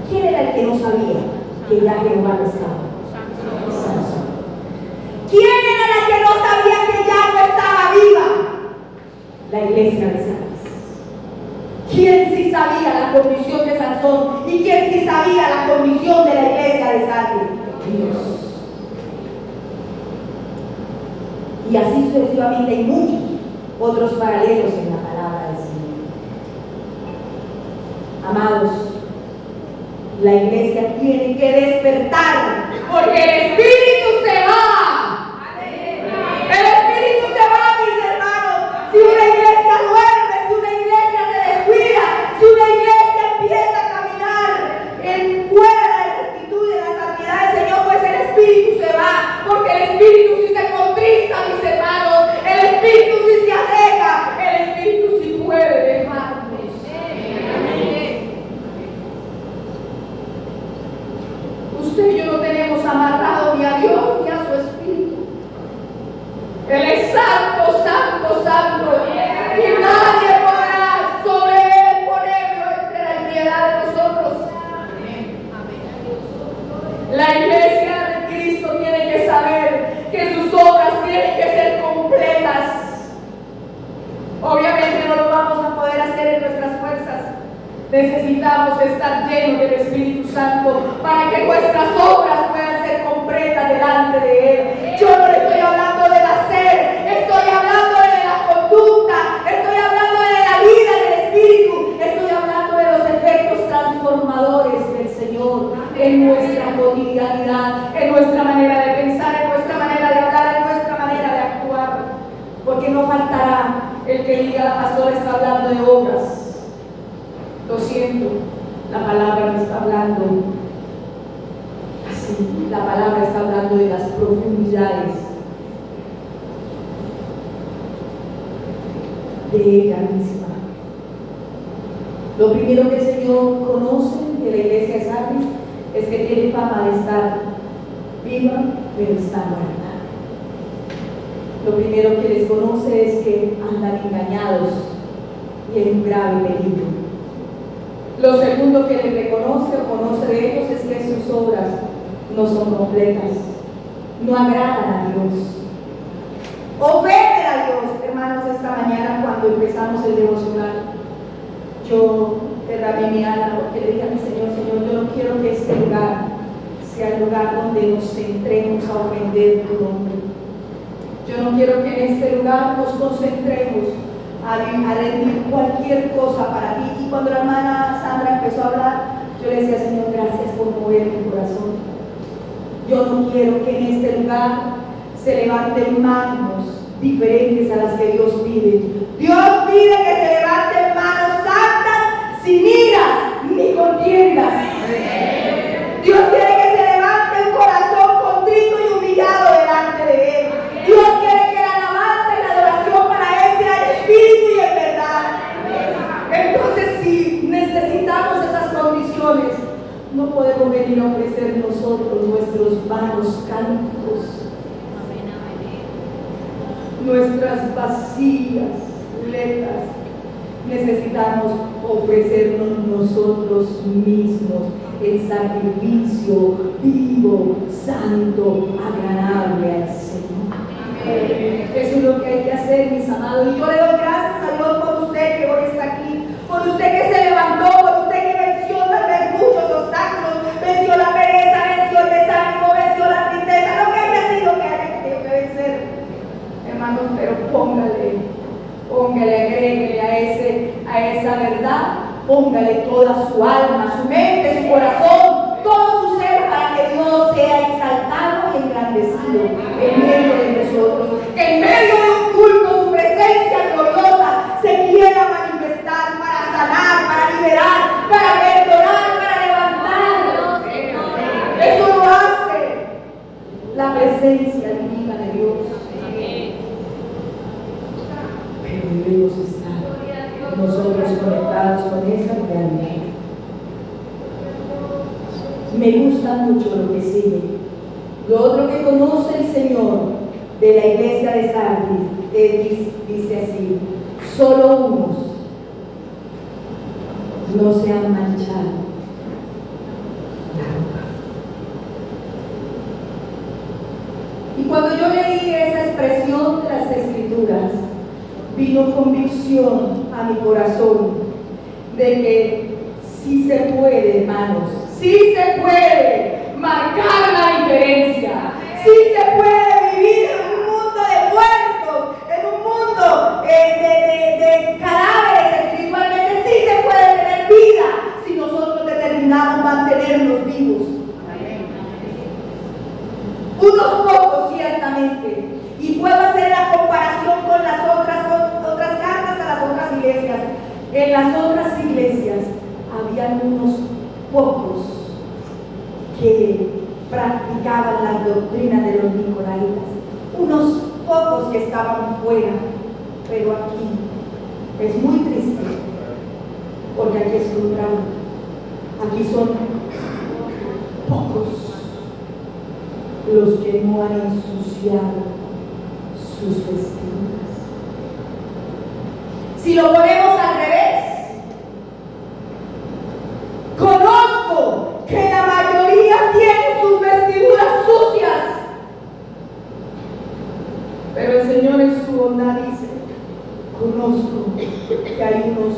¿Quién era el que no sabía que ya Jehová no estaba? Sansón. ¿Quién era la que no sabía que ya no estaba viva? La iglesia de Sardis. ¿Quién sí sabía la condición de Sansón? ¿Y quién sí sabía la condición de la iglesia de Sardis? Dios. Y así sucesivamente hay muchos otros paralelos en la palabra del Señor. Amados, la iglesia tiene que despertar, porque el Espíritu se va. El Espíritu se va, mis hermanos. Si una iglesia duerme, si una iglesia se descuida, si una iglesia empieza a caminar en fuera de la rectitud y de la santidad del Señor, pues el Espíritu se va, porque el Espíritu sí se contrista, mis hermanos. El Espíritu sí se aleja, el Espíritu sí puede dejarnos. Usted y yo no tenemos amarrado ni a Dios ni a su Espíritu. Él es santo, santo, santo. Y nadie podrá sobre él ponerlo entre la impiedad de nosotros. La iglesia de Cristo tiene que saber que sus obras tienen que ser completas. Obviamente no lo vamos a poder hacer en nuestras fuerzas. Necesitamos estar llenos del Espíritu Santo para que nuestras obras puedan ser completas delante de Él. Yo no le estoy hablando del hacer, estoy hablando de la conducta, estoy hablando de la vida del Espíritu, estoy hablando de los efectos transformadores del Señor en nuestra cotidianidad, en nuestra manera de pensar, en nuestra manera de hablar, en nuestra manera de actuar. Porque no no faltará el que diga: la pastora está hablando de obras. Lo siento, la palabra no está hablando así. La palabra está hablando de las profundidades de ella misma. Lo primero que el Señor conoce de la iglesia de Sardis es que tiene fama de estar viva, pero está muerta. Lo primero que les conoce es que andan engañados y en un grave peligro. Lo segundo que les reconoce o conoce de ellos es que sus obras no son completas, no agradan a Dios. Ofenden a Dios. Hermanos, esta mañana cuando empezamos el devocional, yo derramé mi alma porque le dije a mi Señor: Señor, yo no quiero que este lugar sea el lugar donde nos centremos a ofender tu nombre. Yo no quiero que en este lugar nos concentremos a rendir cualquier cosa para ti. Y cuando la hermana Sandra empezó a hablar, yo le decía: Señor, gracias por mover mi corazón. Yo no quiero que en este lugar se levanten manos diferentes a las que Dios pide. Dios pide que se levanten manos santas, sin iras ni contiendas. Dios quiere que se levante un corazón contrito y humillado delante de Él. Dios quiere que la alabanza y la adoración para Él sea en espíritu y en verdad. Entonces, si necesitamos esas condiciones, no podemos venir a ofrecer nosotros nuestros vanos cánticos, nuestras vacías letras. Necesitamos ofrecernos nosotros mismos en sacrificio vivo, santo, agradable al Señor. Eso es lo que hay que hacer, mis amados. Y yo le doy gracias a Dios por usted que hoy está aquí, por usted que se levantó, por usted que venció tal vez muchos obstáculos, venció la pereza, venció el desánimo, venció la tristeza, lo que haya sido que haya tenido que vencer, hermanos. Pero póngale, agréguele a esa verdad, póngale toda su alma, su mente, su corazón, todo su ser, para que Dios sea exaltado y engrandecido en medio de nosotros. Que en medio de un culto su presencia gloriosa se quiera manifestar para sanar, para liberar, para perdonar, para levantar. Eso lo hace la presencia divina de Dios. Pero debemos estar nosotros conectados con esa realidad. Me gusta mucho lo que sigue. Lo otro que conoce el Señor de la iglesia de Sardis dice así: solo unos no se han manchado la ropa. Y cuando yo leí esa expresión de las Escrituras, vino convicción a mi corazón de que sí se puede, hermanos, sí se puede marcar la diferencia, sí se puede vivir en un mundo de muertos, en un mundo de cadáveres espiritualmente. Sí se puede tener vida si nosotros determinamos mantenernos vivos. Unos pocos, ciertamente. Y puedo hacer la comparación con las otras cartas a las otras iglesias. En las otras iglesias habían unos pocos que practicaban las doctrinas de los nicolaitas, unos pocos que estaban fuera. Pero aquí es muy triste, porque aquí es contrario. Aquí son pocos los que no han ensuciado sus vestiduras. Si lo ponemos al revés, conozco que la mayoría tiene sus vestiduras sucias, pero el Señor en su bondad dice: conozco que hay unos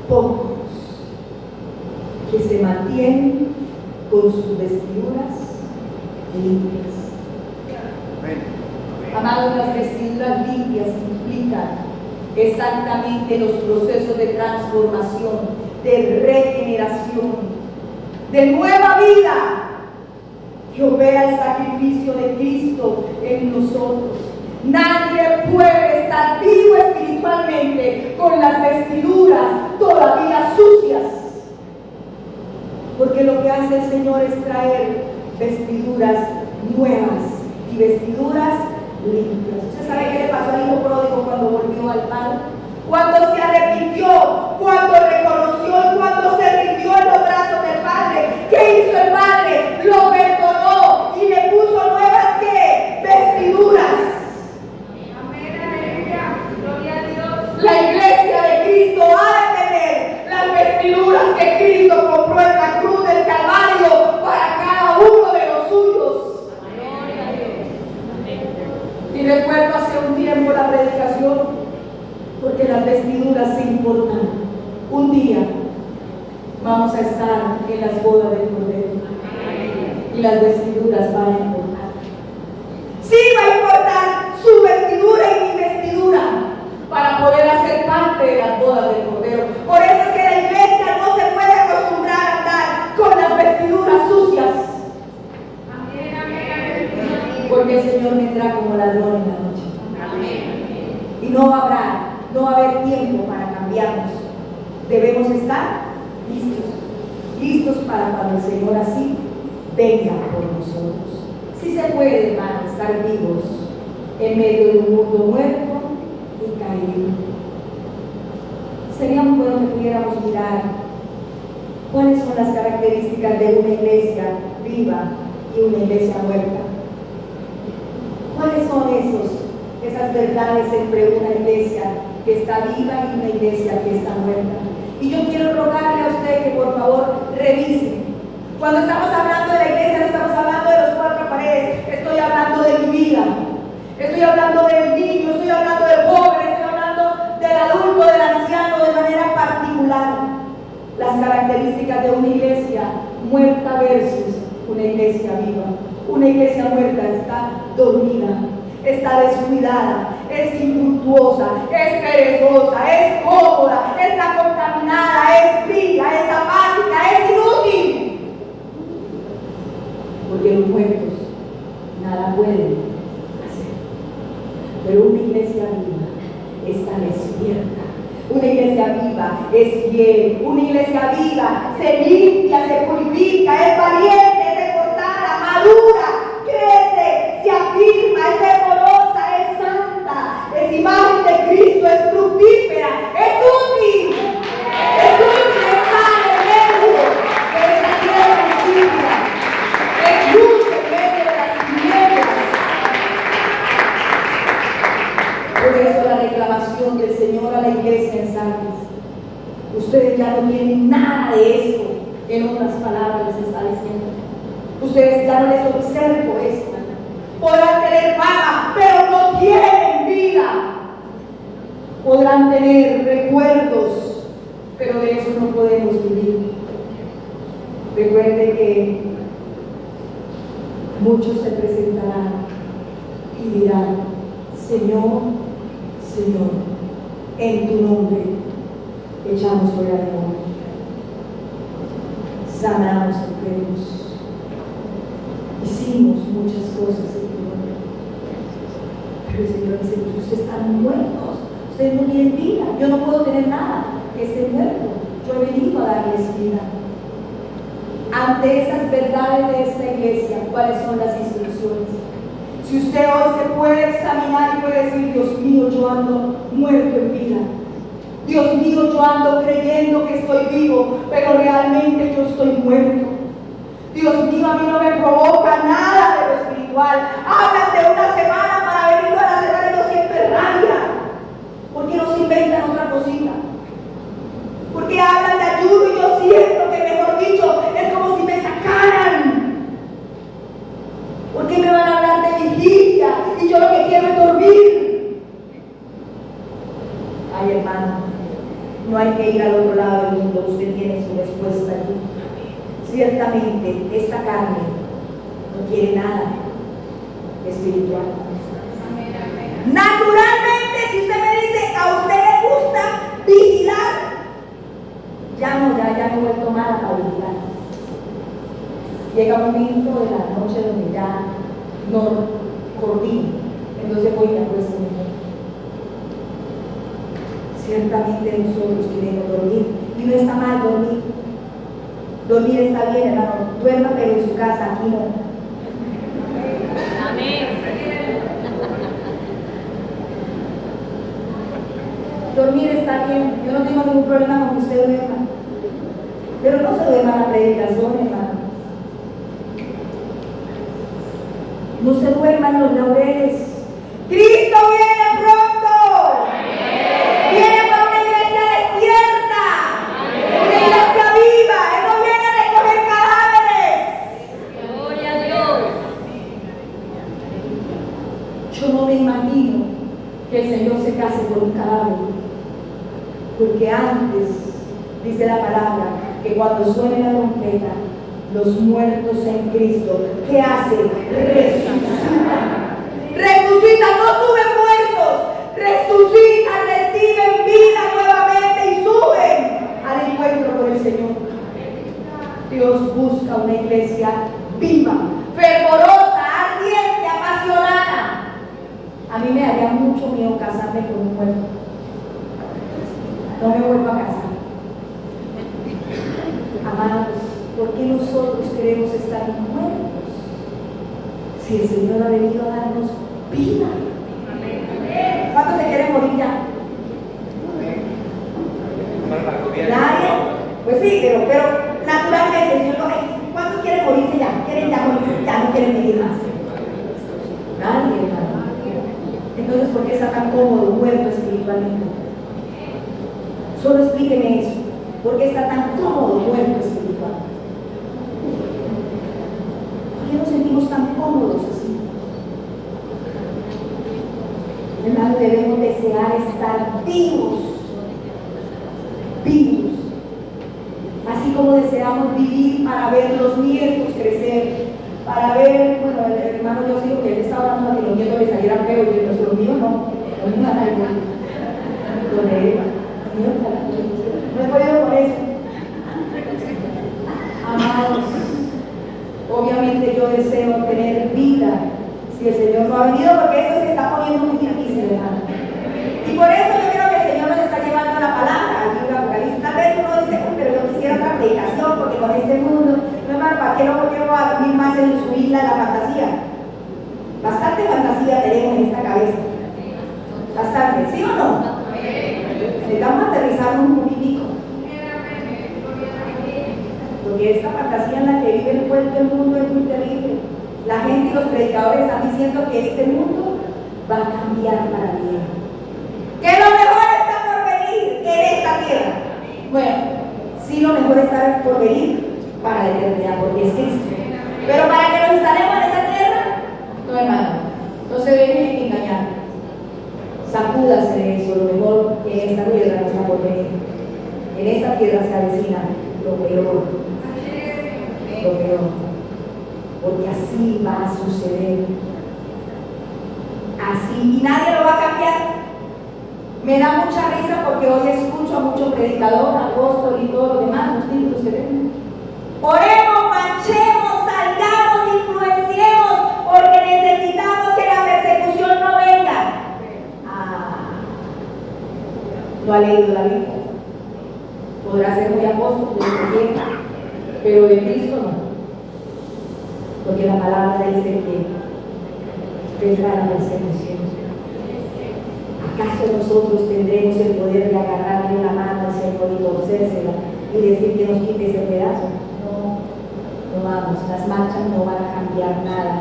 pocos que se mantienen con sus vestiduras limpias. Amados, las vestiduras limpias implican exactamente los procesos de transformación, de regeneración, de nueva vida que opera el sacrificio de Cristo en nosotros. Nadie puede estar principalmente con las vestiduras todavía sucias. Porque lo que hace el Señor es traer vestiduras nuevas y vestiduras limpias. ¿Usted sabe qué le pasó al hijo pródigo cuando volvió al Padre? Cuando se arrepintió, cuando reconoció y cuando se rindió en los brazos del Padre. ¿Qué hizo el Padre? Lo perdonó y le puso nuevas, ¿qué? Vestiduras. Amén, aleluya. Gloria a Dios. La iglesia de Cristo ha de tener las vestiduras que Cristo compró en la cruz del Calvario para cada uno de los suyos. Gloria a Dios. Y recuerdo hace un tiempo la predicación, porque las vestiduras se importan. Un día vamos a estar en las bodas del Cordero y las vestiduras van a importar. Sí va a importar su vestidura y mi vestidura para poder hacer parte de las bodas del Cordero. Por eso es que la iglesia no se puede acostumbrar a andar con las vestiduras sucias, Amén, amén, aleluya. porque el Señor vendrá como ladrón en la noche. Amén. Y no va a haber tiempo para cambiarnos. Debemos estar listos para cuando el Señor así venga por nosotros. Sí se puede, hermano, estar vivos en medio de un mundo muerto y caído. Sería muy bueno que pudiéramos mirar cuáles son las características de una iglesia viva y una iglesia muerta. ¿Cuáles son esas verdades entre una iglesia que está viva y una iglesia que está muerta? Y yo quiero rogarle a usted que por favor revise. Cuando estamos hablando de la iglesia, no estamos hablando de los cuatro paredes, estoy hablando de mi vida, estoy hablando del niño, estoy hablando del joven, estoy hablando del adulto, del anciano, de manera particular. Las características de una iglesia muerta versus una iglesia viva. Una iglesia muerta está dormida, está descuidada, es infructuosa, es perezosa, es cómoda, está contaminada, es fría, es apática, es inútil. Porque los muertos nada pueden hacer. Pero una iglesia viva está despierta. Una iglesia viva es fiel. Una iglesia viva se limpia, se purifica, es valiente, es esforzada, madura, crece, se afirma, es decorosa, es santa, es imagen de Cristo, es fructífera, es útil. Es útil, es sana en medio de esta tierra insípida. Es luz en medio de las tinieblas. Por eso la reclamación del Señor a la iglesia en Sardis: ustedes ya no tienen nada de esto. En otras palabras les está diciendo, ustedes ya no les observo esto. Podrán tener fama, pero no tienen vida. Podrán tener recuerdos, pero de eso no podemos vivir. Recuerde que muchos se presentarán y dirán: Señor, Señor, en tu nombre echamos fuera demonios, sanamos enfermos, hicimos muchas cosas en tu nombre. Pero el Señor dice: ustedes están muertos, ustedes no tienen vida, yo no puedo tener nada que esté muerto, yo he venido a darles vida. Ante esas verdades de esta iglesia, ¿cuáles son las instrucciones? Si usted hoy se puede examinar y puede decir: Dios mío, yo ando muerto en vida. Dios mío, yo ando creyendo que estoy vivo, pero realmente yo estoy muerto. Dios mío, a mí no me provoca nada de lo espiritual. Hablan de una semana para venir a la semana y no siempre rabia. ¿Por qué no se inventan otra cosita? Porque hablan de ayuno y yo siento que, mejor dicho, es como si me sacaran. ¿Por qué me van a hablar de vigilia y yo lo que quiero es dormir? Ay, hermano, no hay que ir al otro lado del mundo, usted tiene su respuesta allí. Ciertamente, esta carne no quiere nada espiritual. Amén, amén. Naturalmente, si usted me dice: a usted le gusta vigilar, ya no he vuelto nada para vigilar. Llega un momento de la noche donde ya no coordino, entonces voy y me acuesto. Ciertamente nosotros queremos dormir y no está mal dormir. Dormir está bien, hermano. Duerma, pero en su casa, aquí no. Amén. Dormir está bien. Yo no tengo ningún problema con que usted duerma. Pero no se duerma la predicación, hermano. No se duerman los laureles. Cristo viene pronto. Viene para una iglesia despierta. Una iglesia viva. Él no viene a recoger cadáveres. Gloria a Dios. Yo no me imagino que el Señor se case con un cadáver. Porque antes, dice la palabra, que cuando suene la trompeta, los muertos en Cristo, ¿qué hacen? Resucitan. Resucitan, no suben muertos, resucitan, reciben vida nuevamente y suben al encuentro con el Señor. Dios busca una iglesia viva, fervorosa, ardiente, apasionada. A mí me daría mucho miedo casarme con un muerto. No me vuelvo a casar. Amados, ¿por qué nosotros queremos estar muertos? Si el Señor ha venido a darnos vida. ¿Cuántos se quieren morir ya? Nadie. Pues sí, pero naturalmente, Señor, ¿cuántos quieren morirse ya? ¿Quieren ya morirse? Ya no quieren vivir más. Nadie, hermano. Entonces, ¿por qué está tan cómodo, muerto espiritualmente? Solo explíqueme eso. ¿Por qué está tan cómodo, muerto espiritual? ¿Por qué nos sentimos tan cómodos así? Hermano, debemos desear estar vivos. Vivos. Así como deseamos vivir para ver los nietos crecer, para ver, bueno, el hermano yo digo que él estaba hablando de que los nietos le salieran feos, y los míos no. Los míos eran igual. Los de Eva. No he podido con eso. Amados, obviamente yo deseo tener vida si el Señor no ha venido, porque esto se está poniendo muy difícil, hermano. Y por eso yo creo que el Señor nos está llevando la palabra al libro de Apocalipsis. Tal vez uno dice, pero yo quisiera otra predicación, porque con este mundo, no, hermano, ¿para qué no llevo a vivir más en su isla la fantasía? Bastante fantasía tenemos en esta cabeza. Bastante, ¿sí o no? Necesitamos aterrizarnos un poquitico. Porque esta fantasía en la que vive el mundo es muy terrible. La gente y los predicadores están diciendo que este mundo va a cambiar para bien. Que lo mejor está por venir en esta tierra. Bueno, sí, lo mejor está por venir para la eternidad, porque es Cristo. Pero para que nos instalemos en esta tierra, no, hermano, no se dejen engañar. Sacúdase de eso, lo mejor en esta tierra no está por venir. En esta tierra se avecina lo peor. Lo peor. Porque así va a suceder. Así, y nadie lo va a cambiar. Me da mucha risa porque hoy escucho a muchos predicadores, apóstoles y todos los demás, los títulos que ven. Oremos, marchemos, salgamos, influenciemos, porque necesitamos que la persecución no venga. No ha leído la Biblia. Podrá ser muy apóstol, pero de Cristo no. Porque la palabra dice que vendrá la persecución. ¿Acaso nosotros tendremos el poder de agarrarle la mano al Señor y torcérsela y decir que nos quite ese pedazo? No, no vamos. Las marchas no van a cambiar nada.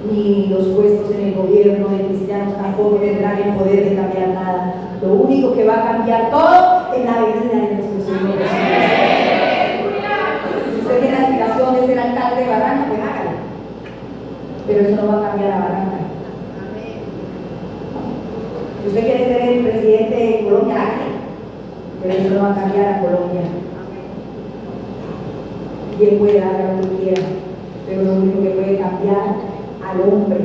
Ni los puestos en el gobierno de cristianos tampoco tendrán el poder de cambiar nada. Lo único que va a cambiar todo es la venida de nuestro Señor Jesucristo. Si usted tiene la aspiración de ser alcalde de Barranca, pues hágalo. Pero eso no va a cambiar a Barranca. Si usted quiere ser el presidente de Colombia, hágalo. Pero eso no va a cambiar a Colombia. Y él puede hacer lo que quiera, pero lo único que puede cambiar al hombre,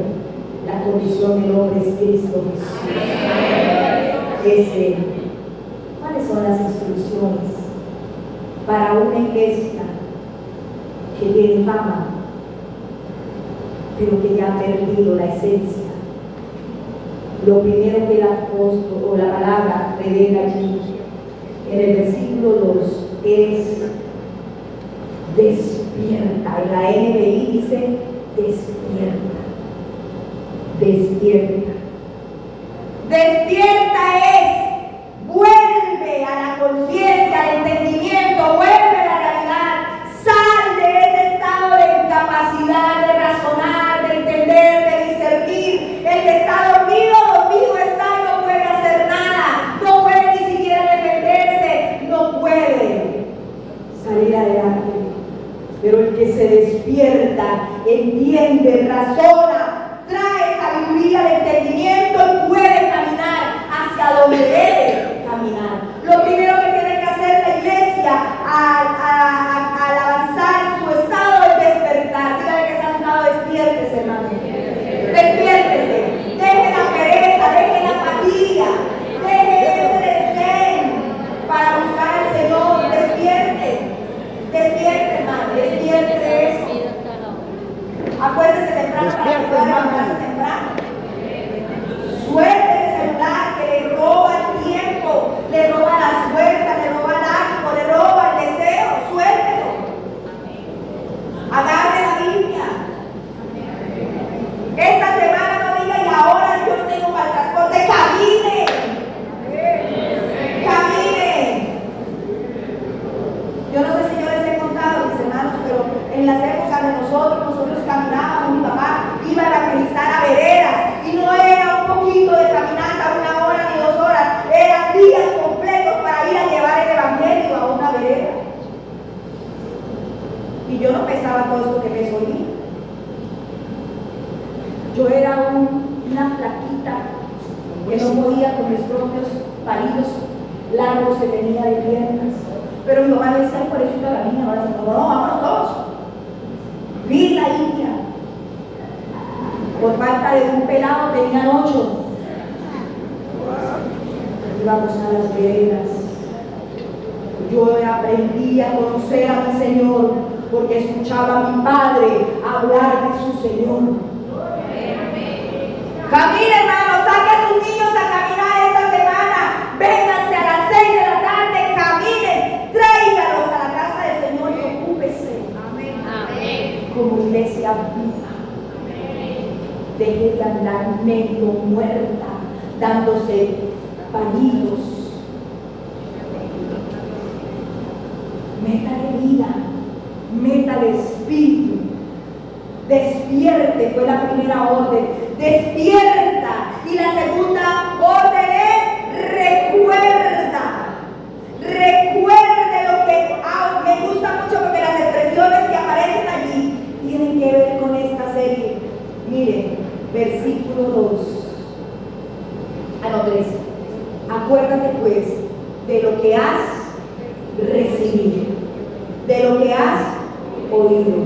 la condición del hombre es Cristo Jesús. ¿Cuáles son las instrucciones para una iglesia que tiene fama, pero que ya ha perdido la esencia? lo primero que el apóstol o la palabra revela allí en el versículo 2 es despierta. En la NBI dice despierta. Despierta. Despierta es, vuelve a la conciencia, al entendimiento, vuelve a la realidad, sal de ese estado de incapacidad de razonar, de entender, de discernir. El que está dormido, dormido está y no puede hacer nada, no puede ni siquiera defenderse, no puede salir adelante. Pero el que se despierta, entiende, razona, trae sabiduría de entendimiento y puede caminar hacia donde debe caminar. Lo primero que tiene que hacer la iglesia al avanzar en su estado es despertar. Dígale que está en su estado, despiértese, hermano. Despiértese. Deje la pereza, deje la apatía, deje ese desdén para buscar al Señor. Despierte. Despierte, hermano. Despierte eso. Acuérdese temprano para que pueda levantarse temprano. Suelte ese celular que le roba el tiempo, le roba las fuerzas, le roba el ánimo, le roba el deseo. Suéltelo. Agarre la Biblia. Esta semana no diga y ahora yo no tengo para el transporte. Camine. Camine. Yo no sé si yo les he contado, mis hermanos, pero en las épocas de nosotros caminábamos, mi papá iba a evangelizar a veredas y no era un poquito de caminata, 1 hora ni 2 horas, eran días completos para ir a llevar el evangelio a una vereda. Y yo no pesaba todo esto que peso hoy. Yo era una flaquita que no podía con mis propios palillos largos que tenía de piernas. Pero mi mamá decía, por eso la niña, ahora se no, vámonos todos. Vi la India. Por falta de un pelado tenían 8. Íbamos a las veredas. Yo aprendí a conocer a mi Señor porque escuchaba a mi padre hablar de su Señor. Camine, hermano, saque a sus niños a caminar esta semana. Vénganse a las 6 de la tarde, caminen, tráigalos a la casa del Señor y ocúpese. Amén. Como iglesia viva. Deje de andar medio muerta, dándose pañitos. Métale vida, métale espíritu. Despierte, fue la primera orden. Despierta. Y la segunda orden es recuerda. Recuerde lo que me gusta mucho porque las expresiones que aparecen allí tienen que ver con esta serie. Miren, versículo 2. 3. Acuérdate pues de lo que has recibido, de lo que has oído.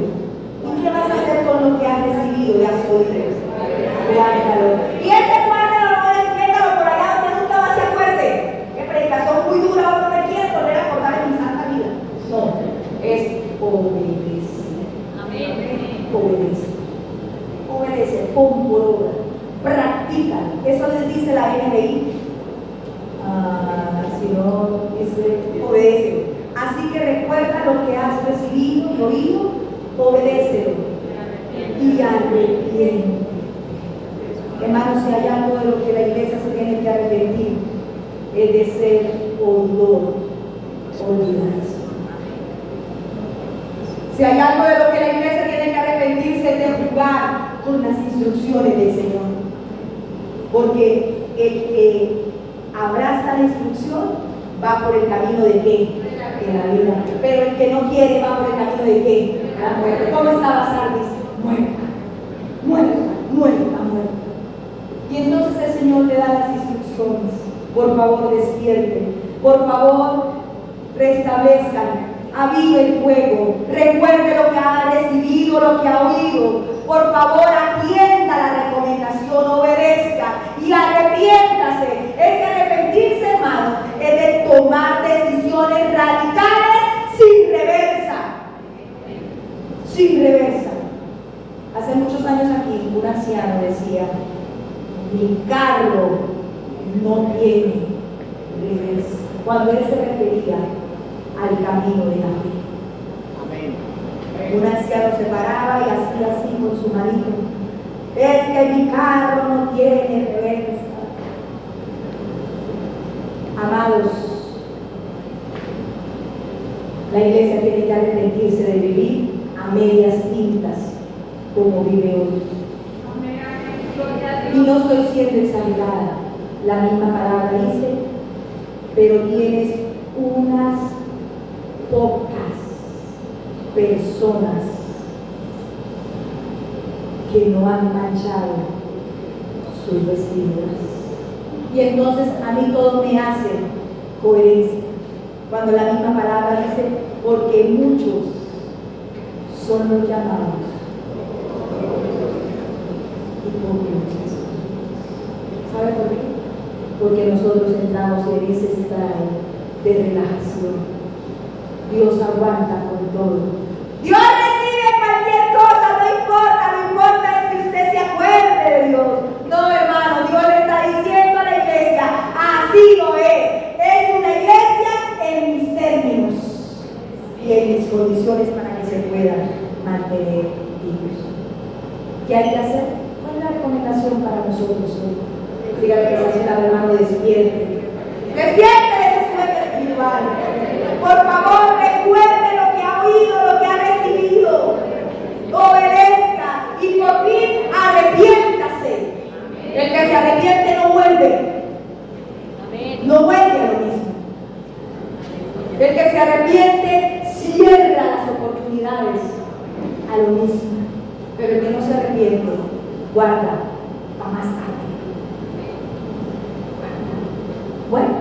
¿Y qué vas a hacer con lo que has recibido y has oído? Guárdalo. Y ese guárdalo, no desmétalo por allá donde nunca más se acuerde. Qué predicación muy dura, ahora no me quiere volver a acordar en mi santa vida. No, es obedecer. Amén. Obedece. Obedece, pon por obra. Practica. Eso les dice la NBI. Si no, dice obedece. Así que recuerda lo que has recibido y oído, obedécelo y arrepiente. Hermanos, si hay algo de lo que la iglesia se tiene que arrepentir, es de ser oidor, olvidarse. Si hay algo de lo que la iglesia tiene que arrepentirse, es de jugar con las instrucciones del Señor. Porque el que abraza la instrucción va por el camino de qué? De la vida. Pero el que no quiere va por el camino de qué? De la muerte. ¿Cómo estaba Sardis? Muerta, muerta, muerta, muerta. Y entonces el Señor le da las instrucciones. Por favor, despierten. Por favor, restablezcan. Avive el fuego. Recuerde lo que ha recibido, lo que ha oído. Por favor, atienda la recomendación, obedezca y arrepiéntase. Es que arrepentirse, hermano, es de tomar decisiones radicales sin reversa. Sin reversa. Hace muchos años aquí, un anciano decía: mi carro no tiene reversa. Cuando él se refería al camino de la fe. Un anciano se paraba y hacía así con su manito. Es que mi carro no tiene reversa. Amados, la iglesia tiene que arrepentirse de vivir a medias tintas como vive hoy. Y no estoy siendo exagerada. La misma palabra dice, pero tienes unas pocas personas que no han manchado sus vestiduras. Y entonces a mí todo me hace coherencia. Cuando la misma palabra dice, porque muchos son los llamados y pocos. ¿Sabe por qué? Porque nosotros entramos en ese estado de relajación. Dios aguanta con todo. Dios recibe cualquier cosa, no importa es que usted se acuerde de Dios. No, hermano, Dios le está diciendo a la iglesia, así lo es una iglesia en mis términos y en mis condiciones para que se puedan mantener vivos. ¿Qué hay que hacer? ¿Cuál es la recomendación para nosotros hoy? Dígale que se sienta, hermano, despierte. Despierte de ese sueño espiritual. Por favor, recuerde lo que ha oído, lo que ha recibido. Obedezca y por fin arrepiéntase. El que se arrepiente no vuelve. No vuelve a lo mismo. El que se arrepiente cierra las oportunidades a lo mismo. Pero el que no se arrepiente guarda para más tarde. Bueno,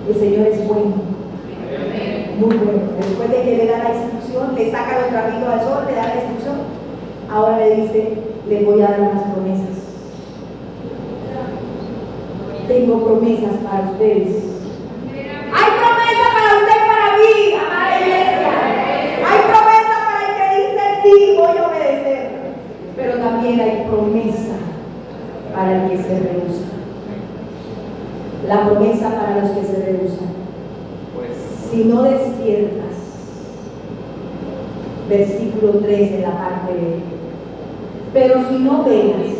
el Señor es bueno, muy bueno. Después de que le da la instrucción, le saca los trapitos al sol, le da la instrucción, ahora le dice, le voy a dar unas promesas. Tengo promesas para ustedes. Hay promesa para usted y para mí, amada iglesia. Hay promesa para el que dice sí, voy a obedecer. Pero también hay promesa para el que se rehúsa. La promesa para los que se rehusan. Si no despiertas, versículo 3 en la parte B. Pero si no velas,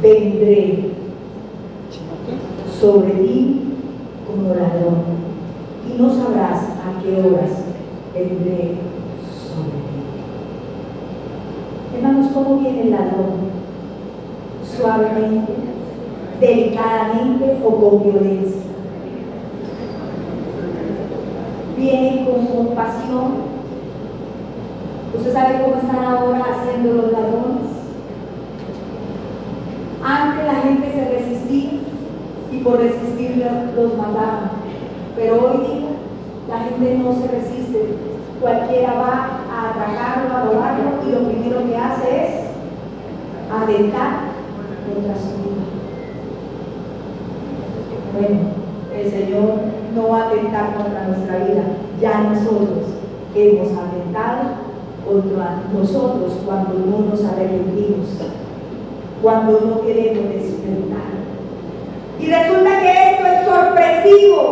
vendré sobre ti como ladrón, y no sabrás a qué horas vendré sobre ti. Hermanos, ¿cómo viene el ladrón? Suavemente, delicadamente o con violencia. Viene con compasión. ¿Usted sabe cómo están ahora haciendo los ladrones? Antes la gente se resistía y por resistir los mataban. Pero hoy día la gente no se resiste. Cualquiera va a atracarlo, a robarlo y lo primero que hace es atentar contra su vida. Bueno, el Señor no va a atentar contra nuestra vida. Ya nosotros hemos atentado contra nosotros cuando no nos arrepentimos, cuando no queremos despertar. Y resulta que esto es sorpresivo.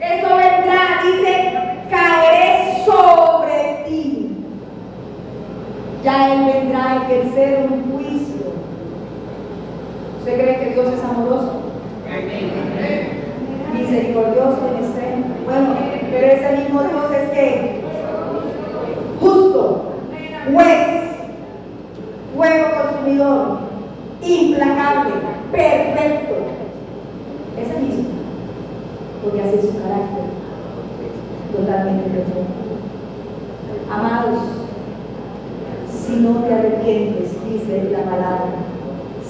Eso vendrá, dice, caeré sobre ti. Ya Él vendrá a ejercer un juicio. ¿Usted cree que Dios es amoroso? Misericordioso en extremo. Bueno, pero ese mismo Dios es que justo, juez, fuego consumidor, implacable, perfecto. Ese mismo, porque así es su carácter, totalmente perfecto. Amados, si no te arrepientes, dice la palabra,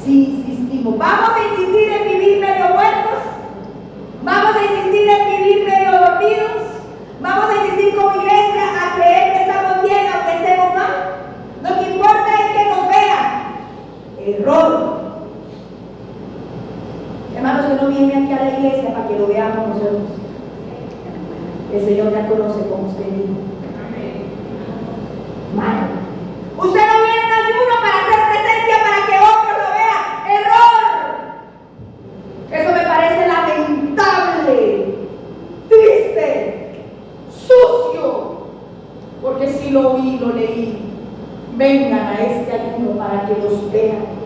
si insistimos, vamos a insistir en vivir medio muertos, vamos a insistir en vivir medio dormidos, vamos a insistir como iglesia a creer que estamos bien aunque estemos mal. Lo que importa es que nos vean. Error. Hermanos, usted no viene aquí a la iglesia para que lo veamos nosotros. El Señor ya conoce cómo usted vive. Mal. Usted no viene en ayuno para hacer presencia para que otros lo vean. Error. y lo leí. Vengan a este ayuno para que los vean.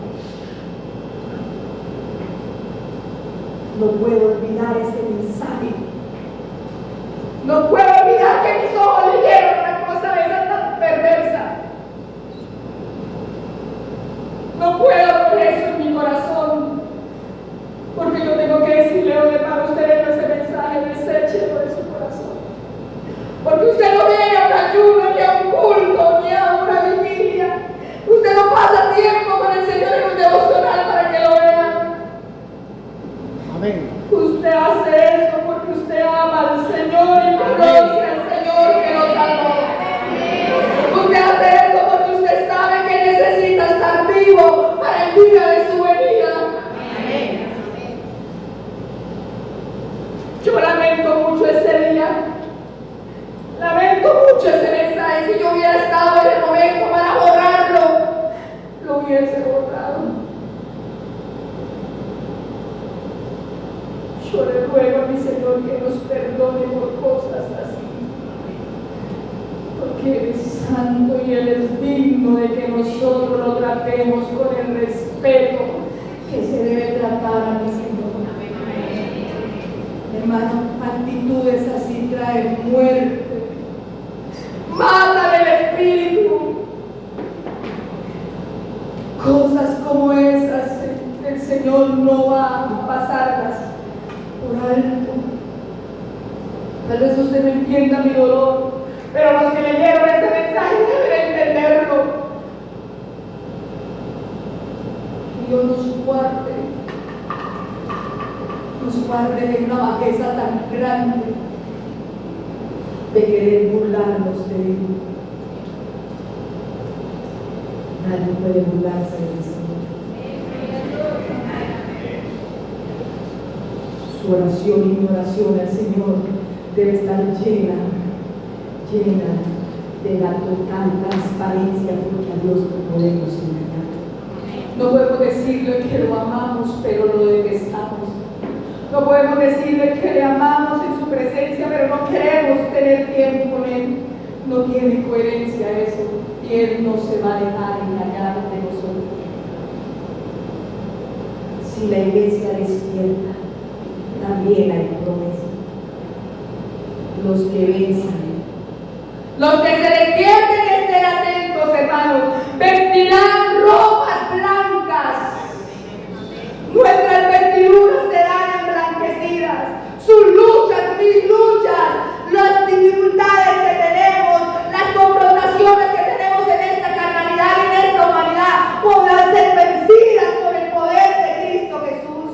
No puedo olvidar ese mensaje. No puedo olvidar que mis ojos leyeron una cosa de esa tan perversa. No puedo con eso en mi corazón, porque yo tengo que decirle hoy para ustedes ese mensaje, deséchelo de su corazón. Porque usted no viene a un ayuno, ni a un culto, ni a una vigilia. Usted no pasa tiempo con el Señor en un devocional para que lo vean. Amén. Usted hace eso porque usted ama al Señor y conoce al Señor que lo salvó. Usted hace eso porque usted sabe que necesita estar vivo para el día de su venida. Yo lamento mucho ese día. Lamento mucho ese mensaje. Si yo hubiera estado en el momento para borrarlo, lo hubiese borrado. Yo le ruego a mi Señor que nos perdone por cosas así, porque Él es santo y Él es digno de que nosotros lo tratemos con el respeto que se debe tratar a mi Señor. Hermano, actitudes así traen muerte, matan el espíritu. Cosas como esas el Señor no va a pasarlas por alto. Tal vez usted no entienda mi dolor, pero los que leyeron este mensaje deben entenderlo. Dios nos guarde de una bajeza tan grande de querer burlarnos de Él. Nadie puede burlarse del Señor. Su oración y mi oración al Señor debe estar llena de la total transparencia, porque a Dios no podemos engañar. No podemos decirle que lo amamos, pero lo detestamos. No podemos decirle que le amamos en su presencia, pero no queremos tener tiempo con Él. No tiene coherencia eso, y Él no se va a dejar engañar de nosotros. Si la iglesia despierta, también hay promesa. Los que venzan, los que se despierten y estén atentos, hermanos, vestirán ropas blancas. Nuestras vestiduras serán emblanquecidas. Sus luchas, mis luchas, las dificultades que tenemos, las confrontaciones que tenemos en esta carnalidad y en esta humanidad podrán ser vencidas por el poder de Cristo Jesús.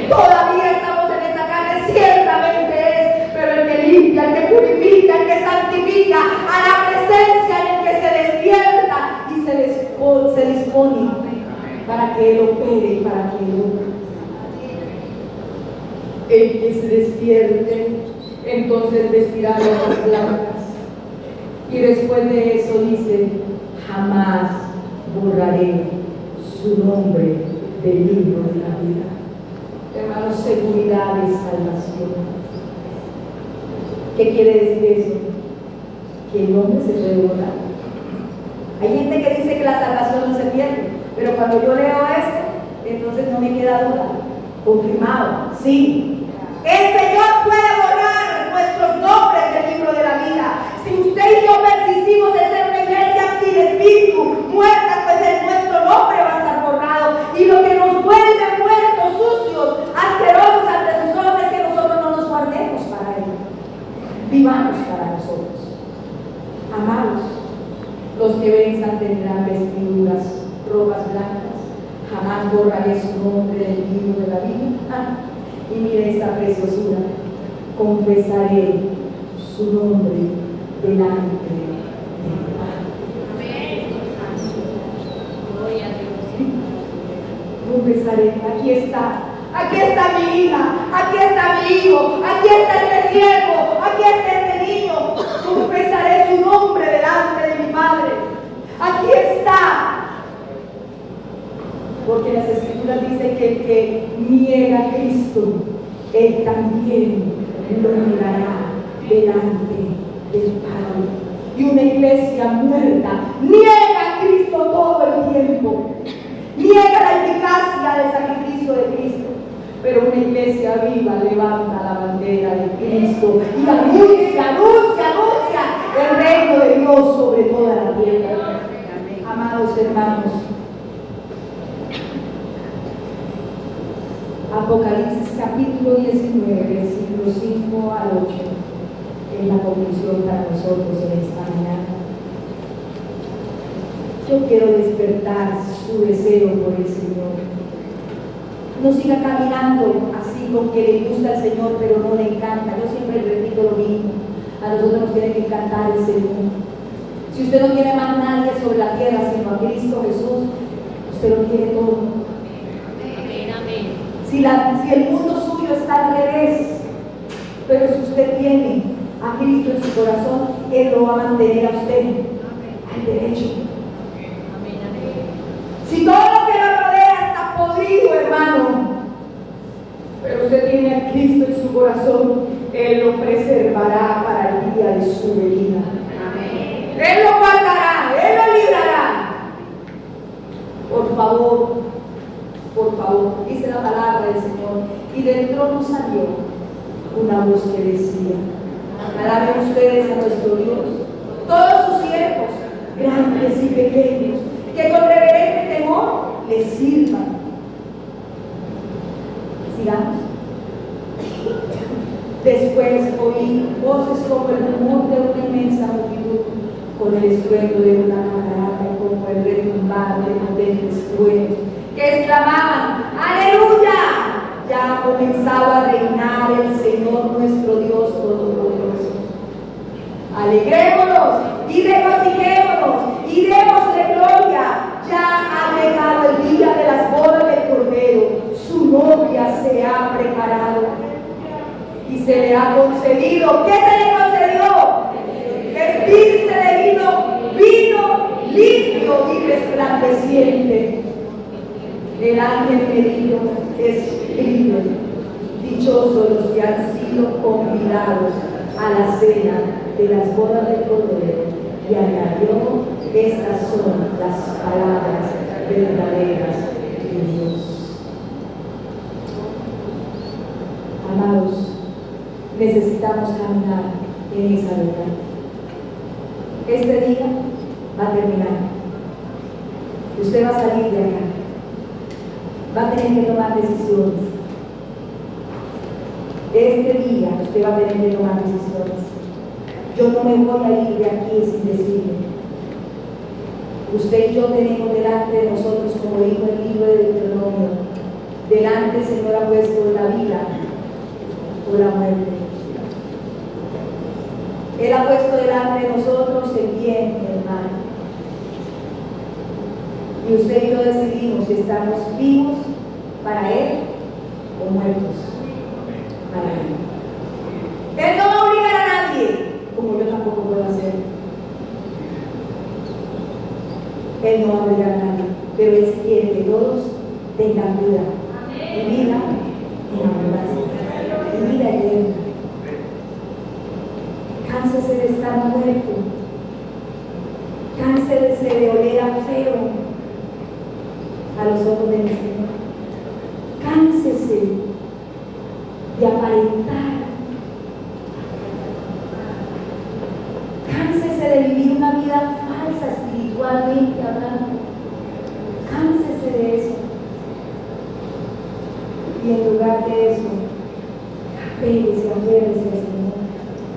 Todavía estamos en esta carne, ciertamente es, pero el que limpia, el que purifica, el que santifica, a la presencia en el que se despierta y se dispone para que Él opere y para que Él obre. El que se despierte, entonces vestirá ropas blancas. Y después de eso dice: jamás borraré su nombre del libro de la vida. Hermanos, seguridad y salvación. ¿Qué quiere decir eso? Que el nombre se puede borrar. Hay gente que dice que la salvación no se pierde, pero cuando yo leo esto, entonces no me queda duda. Confirmado, sí. El Señor puede borrar nuestros nombres del libro de la vida. Si usted y yo persistimos en ser una iglesia sin espíritu, muerta, pues nuestro nombre va a estar borrado. Y lo que nos vuelve muertos, sucios, asquerosos ante sus ojos es que nosotros no nos guardemos para Él. Vivamos para nosotros. Amados, los que venzan tendrán vestiduras, ropas blancas. Jamás borraré su nombre del libro de la vida. Y mire esta preciosura: confesaré su nombre delante del Padre. Confesaré, aquí está mi hija, aquí está mi hijo, aquí está este siervo, aquí está este niño. Confesaré su nombre delante de mi Padre. Aquí está. Porque las Escrituras dicen que el que niega a Cristo, Él también lo negará delante del Padre. y una iglesia muerta niega a Cristo todo el tiempo, niega la eficacia del sacrificio de Cristo. Pero una iglesia viva levanta la bandera de Cristo y anuncia el reino de Dios sobre toda la tierra. Amados hermanos, Apocalipsis capítulo 19, versículos 5 al 8, es la conclusión para nosotros en esta mañana. Yo quiero despertar su deseo por el Señor. No siga caminando así con que le gusta al Señor, pero no le encanta. Yo siempre repito lo mismo. A nosotros nos tiene que encantar el Señor. Si usted no tiene más nadie sobre la tierra sino a Cristo Jesús, usted lo tiene todo. Amén, amén. Si el mundo suyo está al revés, pero si usted tiene a Cristo en su corazón, Él lo va a mantener a usted al derecho. Amén, amén. Si todo lo que lo rodea está podrido, hermano, pero usted tiene a Cristo en su corazón, Él lo preservará para el día de su venida. Amén. Él lo guardará, Él lo librará. Por favor, dice la palabra del Señor, y del trono salió una voz que decía: alaben ustedes a nuestro Dios, todos sus siervos, grandes y pequeños, que con reverente temor le sirvan. Sigamos. Después oí voces como el rumor de una inmensa multitud, con el estruendo de una catarata y como el retumbar de potentes truenos, que exclamaban: ¡Aleluya! Ya ha comenzado a reinar el Señor nuestro Dios Todopoderoso. Alegrémonos y regocijémonos y démosle gloria. Ya ha llegado el día de las bodas del Cordero. Su novia se ha preparado y se le ha concedido. ¿Qué se le concedió? Vestirse de vino limpio y resplandeciente. El ángel me dijo: escribe, dichosos los que han sido convidados a la cena de las bodas del Cordero. Y añadió: estas son las palabras verdaderas de Dios. Amados, necesitamos caminar en esa verdad. Este día va a terminar. Usted va a salir de acá. Va a tener que tomar decisiones. Este día usted va a tener que tomar decisiones. Yo no me voy a ir de aquí sin decirle. Usted y yo tenemos delante de nosotros, como dijo el libro de Deuteronomio, delante el Señor ha puesto la vida o la muerte. Él ha puesto delante de nosotros el bien y el mal. Y usted y yo decidimos si estamos vivos para Él o muertos para Él. Él no va a obligar a nadie, como yo tampoco puedo hacer. Él no va a obligar a nadie, pero Él sí quiere que todos tengan vida y vida en abundancia y vida eterna. Cánsese de estar muerto, cánsese de oler a feo a los ojos del Señor, cánsese de aparentar, cánsese de vivir una vida falsa espiritualmente hablando, cánsese de eso, y en lugar de eso, apéguese, aférrese al Señor.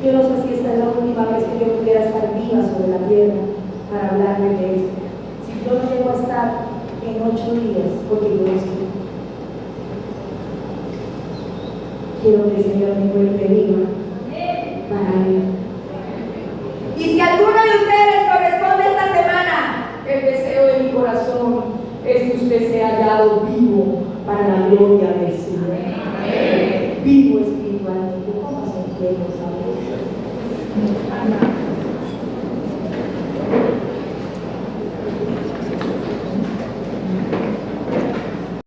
Yo no sé si esta es la última vez que yo pudiera estar viva sobre la tierra para hablarle de esto. Si yo no llego a estar en 8 días, porque yo estoy, quiero que el Señor me encuentre viva para Él. Y si a alguno de ustedes corresponde esta semana, el deseo de mi corazón es que usted sea hallado vivo para la gloria del Señor. Vivo espiritualmente. ¿Cómo se entiende, sabes?